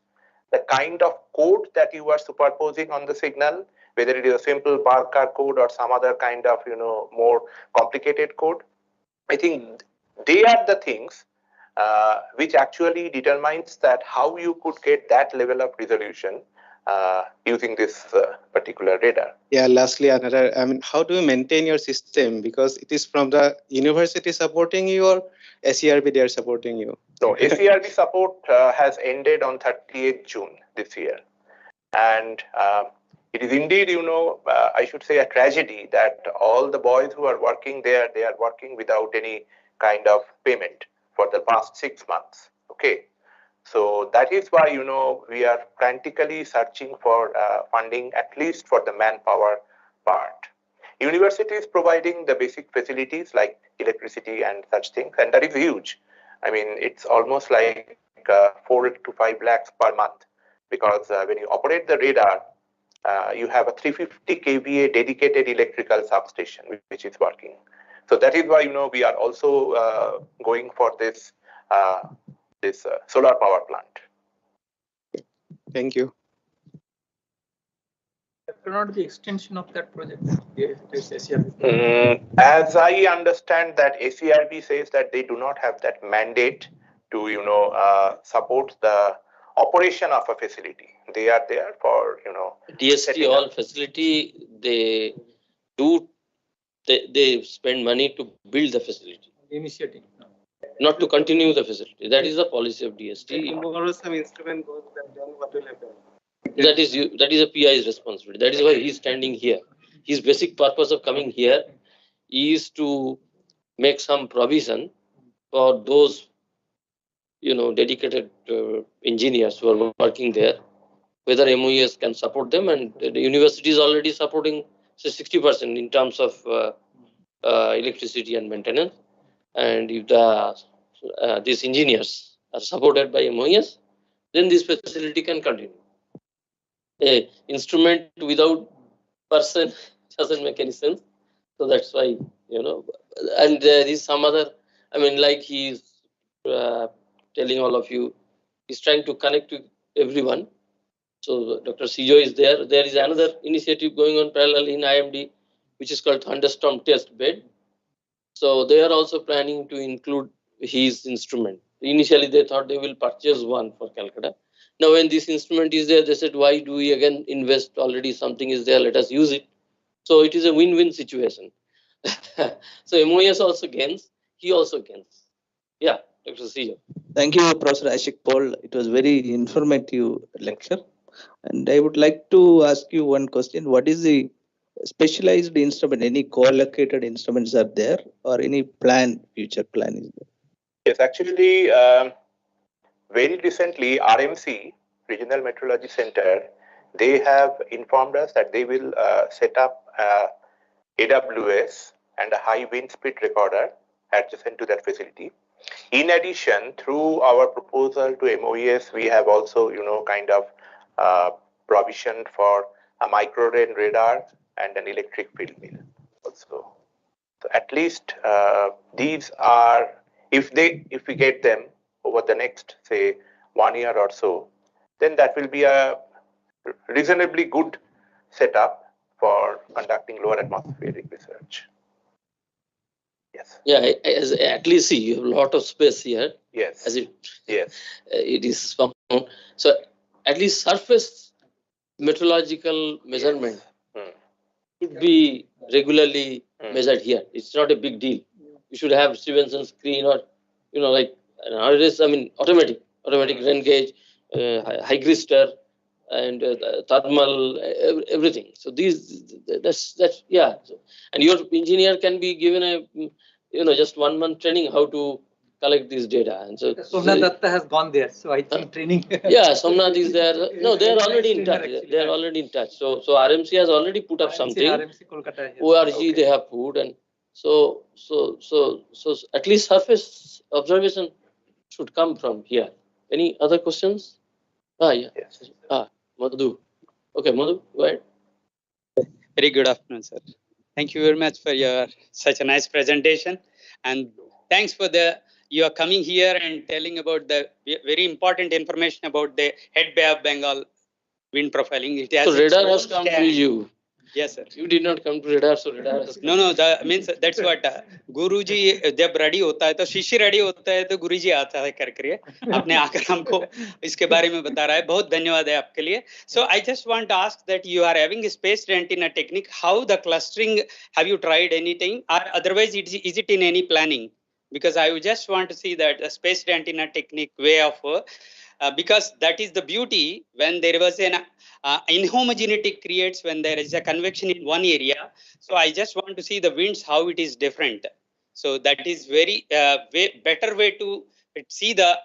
the kind of code that you are superposing on the signal, whether it is a simple Barker code or some other kind of, more complicated code. I think they are the things which actually determines that how you could get that level of resolution using this particular radar. Yeah, lastly, another, how do you maintain your system? Because it is from the university supporting you or SERB, they are supporting you? No, SERB support has ended on 30th June this year. And it is indeed, I should say a tragedy that all the boys who are working there, they are working without any kind of payment for the past 6 months. Okay. So that is why, we are frantically searching for funding, at least for the manpower part. University is providing the basic facilities like electricity and such things, and that is huge. I mean, it's almost like 4 to 5 lakhs per month, because when you operate the radar, you have a 350 kVA dedicated electrical substation, which is working. So that is why, we are also going for this solar power plant. Thank you. That cannot be extension of that project. As I understand that SERB says that they do not have that mandate to, support the operation of a facility. They are there for, DST all facility, they spend money to build the facility. Initiating. Not to continue the facility. That is the policy of DST. Tomorrow some instrument goes, then what will happen? That is a PI's responsibility. That is why he is standing here. His basic purpose of coming here is to make some provision for those dedicated engineers who are working there, whether MOES can support them, and the university is already supporting, say, 60% in terms of electricity and maintenance. And if these engineers are supported by MOES, then this facility can continue. A instrument without person doesn't make any sense. So that's why, and there is some other, like he's telling all of you, he's trying to connect to everyone. So Dr. Sijo is there. There is another initiative going on parallel in IMD, which is called Thunderstorm Test Bed. So they are also planning to include his instrument. Initially, they thought they will purchase one for Calcutta. Now, when this instrument is there, they said, why do we again invest? Already something is there, let us use it. So it is a win-win situation. So MOES also gains, he also gains. Yeah, Dr. Sijo. Thank you, Professor Ashik Paul. It was very informative lecture. And I would like to ask you one question. What is the specialized instrument? Any co-located instruments are there, or any future plan is there? Yes, actually, very recently, RMC, Regional Meteorology Center, they have informed us that they will set up AWS and a high wind speed recorder adjacent to that facility. In addition, through our proposal to MOES, we have also, kind of provision for a micro-rain radar and an electric field mill also. So at least these are, if we get them over the next, say, 1 year or so, then that will be a reasonably good setup for conducting lower atmospheric research. Yes. Yeah, at least see, you have a lot of space here. Yes. As yes. It is found. So at least surface meteorological measurement should be regularly measured here. It's not a big deal. You should have Stevenson screen or, like nowadays, automatic rain gauge, hygrometer, and thermal, everything. So that's yeah. And your engineer can be given a, just 1 month training how to collect this data. And so Somnath Datta has gone there, so I think training. Yeah, Somnath is there. No, they are already in touch. They are already in touch. So RMC has already put up something. RMC Kolkata. ORG they have put, and so at least surface observation should come from here. Any other questions? Yeah. Yes. Madhu. Okay, Madhu, go ahead. Very good afternoon, sir. Thank you very much for such a nice presentation, and thanks for you are coming here and telling about the very important information about the Head Bay of Bengal wind profiling. So radar has come to you. Yes, sir. You did not come to radar, so radar has come. No, means that's what Guruji जब ready होता है तो शिष्य ready होता है तो गुरुजी आता है करके आपने आकर हमको इसके बारे में बता रहा है. बहुत धन्यवाद है आपके लिए. So I just want to ask that you are having a spaced antenna technique. How the clustering, have you tried anything, or otherwise is it in any planning? Because I just want to see that a spaced antenna technique way of because that is the beauty when there was an inhomogeneity creates when there is a convection in one area. So I just want to see the winds, how it is different. So that is very better way to see the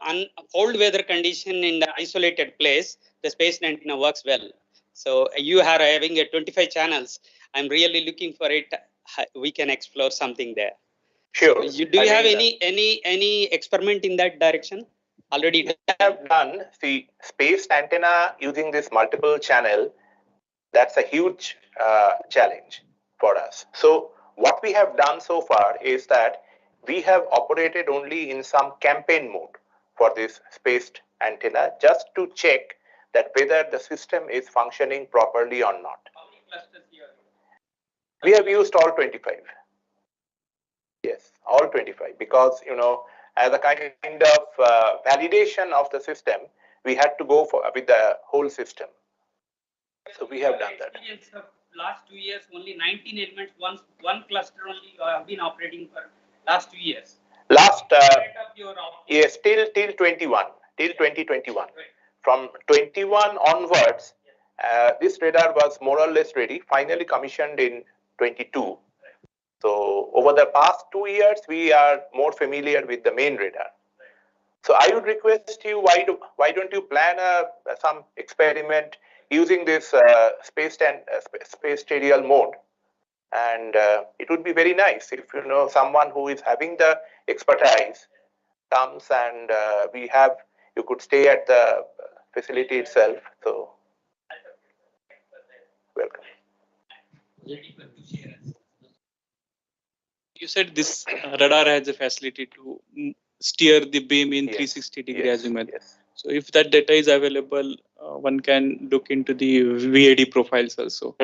cold weather condition in the isolated place. The spaced antenna works well. So you are having a 25 channels. I'm really looking for it. We can explore something there. Sure. So do you have any experiment in that direction already? We have done the spaced antenna using this multiple channel. That's a huge challenge for us. So what we have done so far is that we have operated only in some campaign mode for this spaced antenna just to check that whether the system is functioning properly or not. How many clusters you have? We have used all 25. Yes, all 25, because as a kind of validation of the system, we had to go with the whole system. So we have done that. Of last 2 years, only 19 elements, one cluster only have been operating for last 2 years. Yes, till 21, till 2021. Right. From 21 onwards, this radar was more or less ready, finally commissioned in 22. So over the past 2 years, we are more familiar with the main radar. So I would request you, why don't you plan some experiment using this space radial mode, and it would be very nice if someone who is having the expertise comes and you could stay at the facility itself. So welcome. You said this radar has a facility to steer the beam in 360-degree azimuth. Yes. So if that data is available, one can look into the VAD profiles also.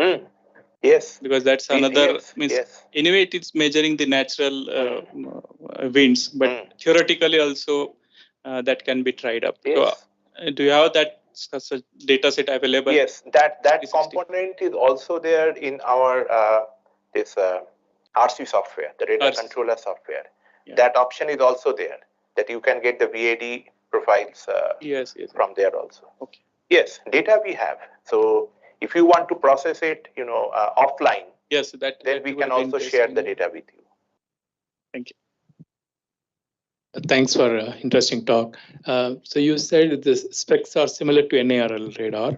Yes. Because that's another anyway it is measuring the natural winds, but theoretically also that can be tried up. Yes. So, do you have that data set available? Yes, that component is also there in our this RC software, the radar controller software. Yeah. That option is also there, that you can get the VAD profiles from there also. Okay. Yes, data we have. So if you want to process it, offline, then we can also share the data with you. Thank you. Thanks for interesting talk. So you said the specs are similar to NARL radar.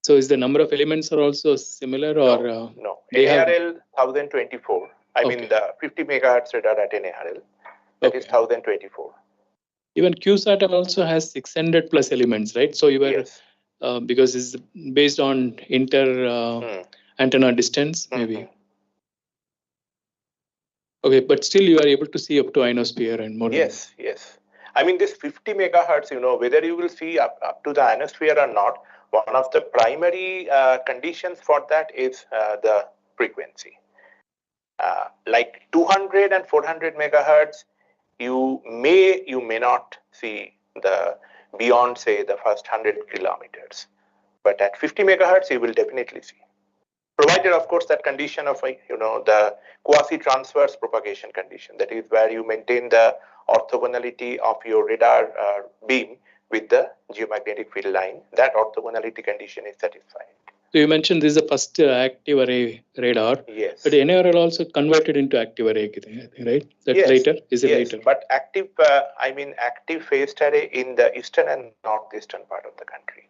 So is the number of elements are also similar, or no? NARL 1024. I mean the 50 megahertz radar at NARL. That is 1024. Even QSAT also has 600 plus elements, right? So you were because it's based on antenna distance, maybe. Okay, but still you are able to see up to ionosphere and more. Yes. I mean this 50 megahertz, whether you will see up to the ionosphere or not, one of the primary conditions for that is the frequency. Like 200 and 400 megahertz, you may not see the beyond, say, the first 100 kilometers. But at 50 megahertz, you will definitely see. Provided, of course, that condition of, the quasi-transverse propagation condition. That is where you maintain the orthogonality of your radar beam with the geomagnetic field line. That orthogonality condition is satisfied. So you mentioned this is the first active array radar. Yes. But NARL also converted into active array, right? That later? Is it later? But active, active phased array in the eastern and northeastern part of the country.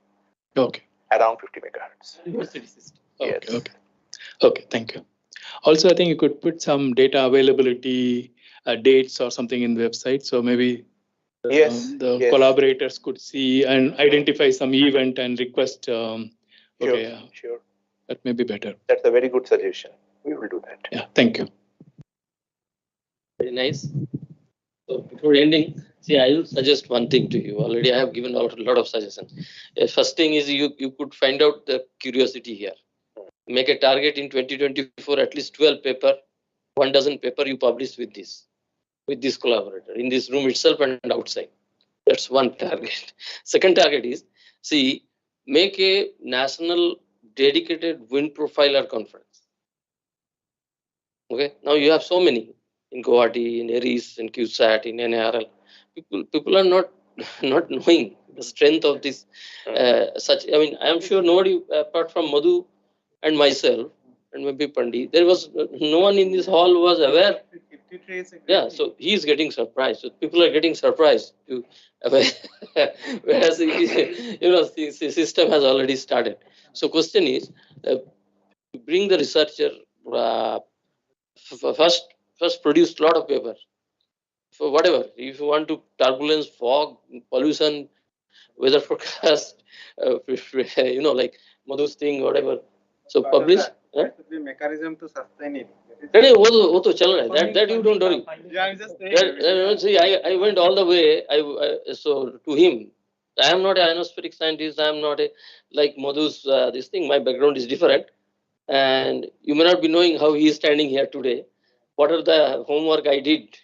Okay. Around 50 megahertz. University system. Okay, thank you. Also, I think you could put some data availability dates or something in the website. So maybe the collaborators could see and identify some event and request. Sure. That may be better. That's a very good suggestion. We will do that. Yeah, thank you. Very nice. So before ending, see, I will suggest one thing to you. Already I have given a lot of suggestions. First thing is you could find out the curiosity here. Make a target in 2024, at least 12 paper, 1 dozen paper you publish with this collaborator in this room itself and outside. That's one target. Second target is, see, make a national dedicated wind profiler conference. Okay, now you have so many in Guwahati, in Aries, in QSAT, in NARL. People are not knowing the strength of this. I am sure nobody apart from Madhu and myself and maybe Pandi, there was no one in this hall was aware. Yeah, so he is getting surprised. So people are getting surprised whereas the system has already started. So question is, bring the researcher first produce a lot of paper for whatever. If you want to turbulence, fog, pollution, weather forecast, like Madhu's thing, whatever. So publish. There should be mechanism to sustain it. That you don't worry. Yeah, I'm just saying. See, I went all the way. So to him, I am not an ionospheric scientist. I am not like Madhu's this thing. My background is different, and you may not be knowing how he is standing here today. What are the homework I did?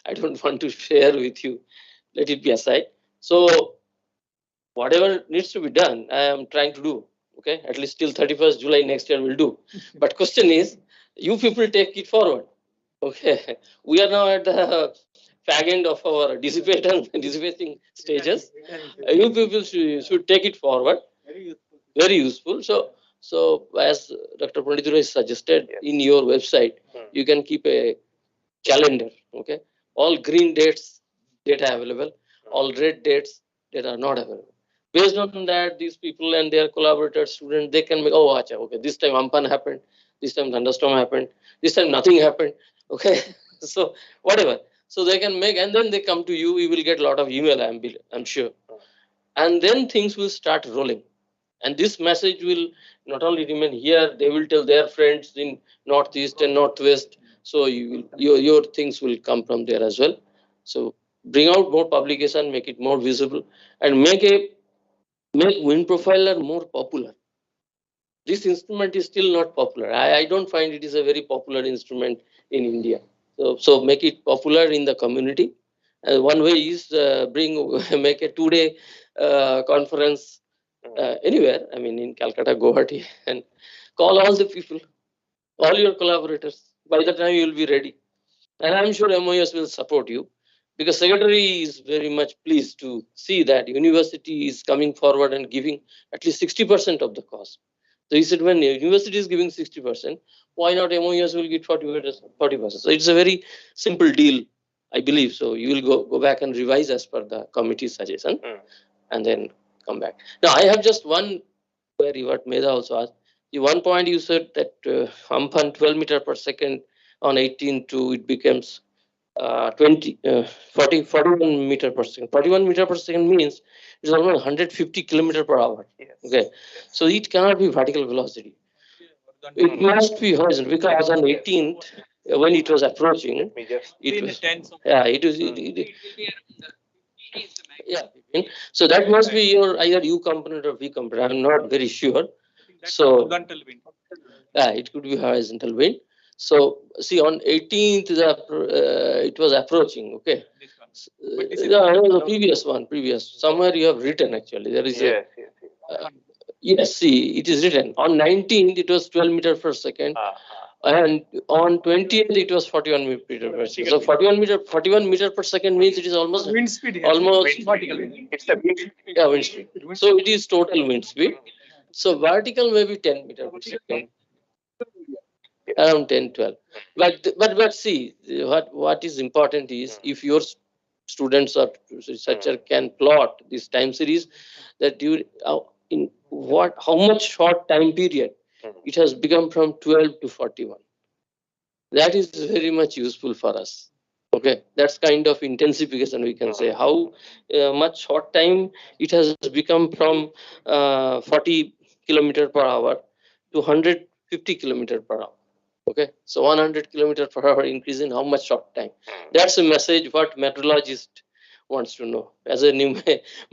I don't want to share with you. Let it be aside. So whatever needs to be done, I am trying to do. Okay, at least till 31st July next year we'll do. But question is, you people take it forward. Okay, we are now at the fag end of our dissipating stages. You people should take it forward. Very useful. So as Dr. Pandituru has suggested, in your website, you can keep a calendar. Okay, all green data available. all red dates that are not available. Based on that, these people and their collaborators, students, they can make, oh, acha, okay, this time Amphan happened, this time thunderstorm happened, this time nothing happened, okay? So whatever. So they can make, and then they come to you, you will get a lot of email, I'm sure. And then things will start rolling. And this message will not only remain here, they will tell their friends in Northeast and Northwest. So your things will come from there as well. So bring out more publication, make it more visible, and make wind profiler more popular. This instrument is still not popular. I don't find it is a very popular instrument in India. So make it popular in the community. One way is make a 2-day conference anywhere. I mean, in Calcutta, Guwahati, and call all the people, all your collaborators. By the time you will be ready, and I'm sure MOS will support you, because Secretary is very much pleased to see that university is coming forward and giving at least 60% of the cost. So he said, when the university is giving 60%, why not MOS will get 40%? So it's a very simple deal, I believe. So you will go back and revise as per the committee's suggestion, and then come back. Now I have just one query. What Medha also asked. The one point you said that Amphan 12 meter per second on 18 to it becomes 41 meter per second. 41 meter per second means it's almost 150 kilometer per hour. Yes. Okay, so it cannot be vertical velocity. It must be horizontal, because on 18th when it was approaching, it was so that must be your either U component or V component. I'm not very sure. So it could be horizontal wind. So see, on 18th it was approaching. Okay, the previous somewhere you have written, actually there is yes, see, it is written on 19th it was 12 meter per second. And on 20th it was 41 meter per second. So 41 meter per second means it is almost wind speed here. almost Vertical wind. It's the wind speed. Yeah, wind speed. So it is total wind speed. So vertical may be 10 meter per second, around 10-12. But see, what is important is if your students or researcher can plot this time series, that you in how much short time period it has become from 12 to 41. That is very much useful for us. Okay, that's kind of intensification, we can say, how much short time it has become from 40 kilometer per hour to 150 kilometer per hour. Okay, so 100 kilometer per hour increase in how much short time. That's a message what meteorologist wants to know, as a new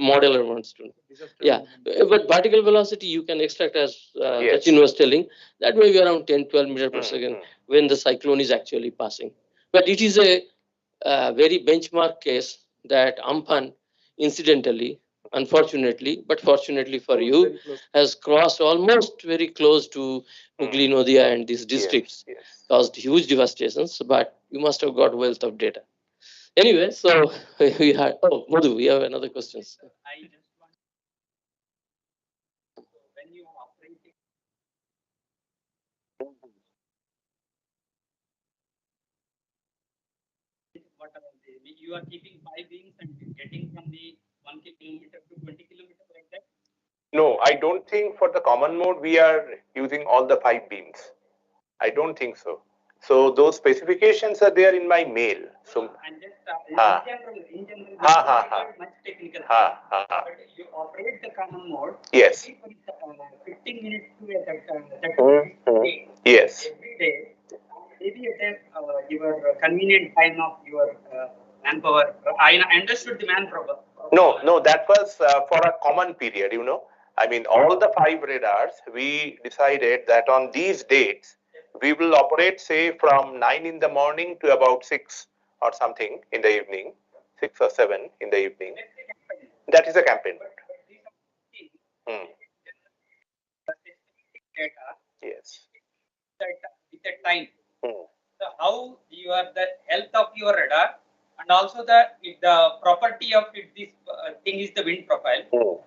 modeler wants to know. Yeah, but particle velocity you can extract, as Sachin was telling, that may be around 10-12 meter per second when the cyclone is actually passing. But it is a very benchmark case that Amphan, incidentally, unfortunately, but fortunately for you, has crossed almost very close to Hooghly, Nadia and these districts, caused huge devastations, but you must have got wealth of data. Anyway, so we had, Madhu, we have another question. I just want when you are operating whatever you are keeping 5 beams and getting from the 1 kilometer to 20 kilometers like that. No, I don't think for the common mode we are using all the 5 beams. I don't think so. So those specifications are there in my mail. So and just in general, much technical. But you operate the common mode. Yes. 15 minutes to yes. Every day. Maybe at your convenient time of your manpower. I understood the manpower. No, that was for a common period, you know. I mean, all the 5 radars, we decided that on these dates, we will operate, say, from 9 in the morning to about 6 or something in the evening, 6 or 7 in the evening. That is a campaign. Yes. With a time. So how you are the health of your radar, and also the property of it, this thing is the wind profile. So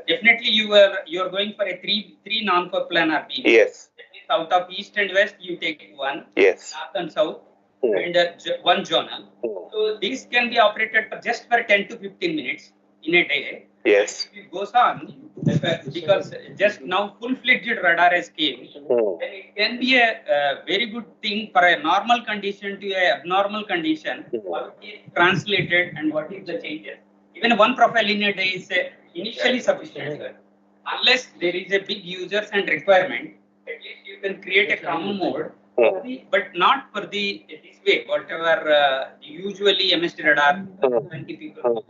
definitely you are going for a three non-planar beam. Yes. South of east and west you take one. Yes. North and south and one zonal. So So these can be operated for just for 10 to 15 minutes in a day. Yes. If it goes on, because just now full-fledged radar has came, then it can be a very good thing for a normal condition to a abnormal condition. What is translated and what is the changes? Even one profile in a day is initially sufficient, unless there is a big users and requirement. At least you can create a common mode, but not for the this way. Whatever usually MST radar 20 people.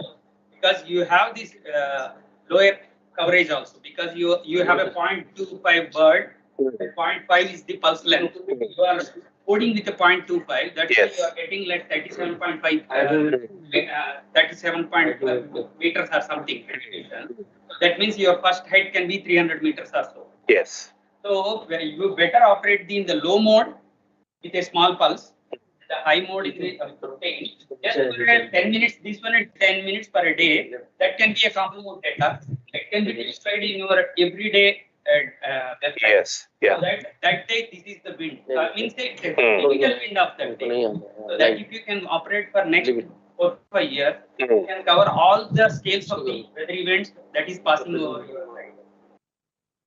Because you have this lower coverage also, because you have a 0.25 bird, 0.5 is the pulse length. You are coding with a 0.25, that's why you are getting like 37.5 37.5 meters or something. That means your first height can be 300 meters or so. Yes. So you better operate in the low mode with a small pulse. The high mode is obtained. Just for 10 minutes, this one at 10 minutes per day, that can be a common mode data. That can be displayed in your everyday website. Yes. Yeah. So that day, this is the wind. Means it's a typical wind of that day. So that if you can operate for next 4 to 5 years, you can cover all the scales of the weather events that is passing over your side.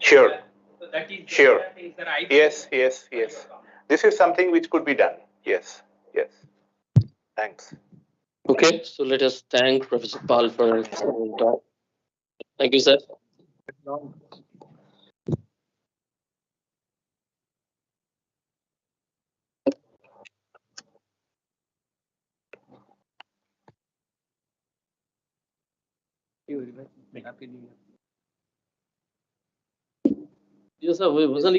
Sure. So that is Sure. things that I Yes. Yes. Yes. This is something which could be done. Yes. Yes. Thanks. Okay, so let us thank Professor Pal for his talk. Thank you, sir. Yes, sir. We wasn't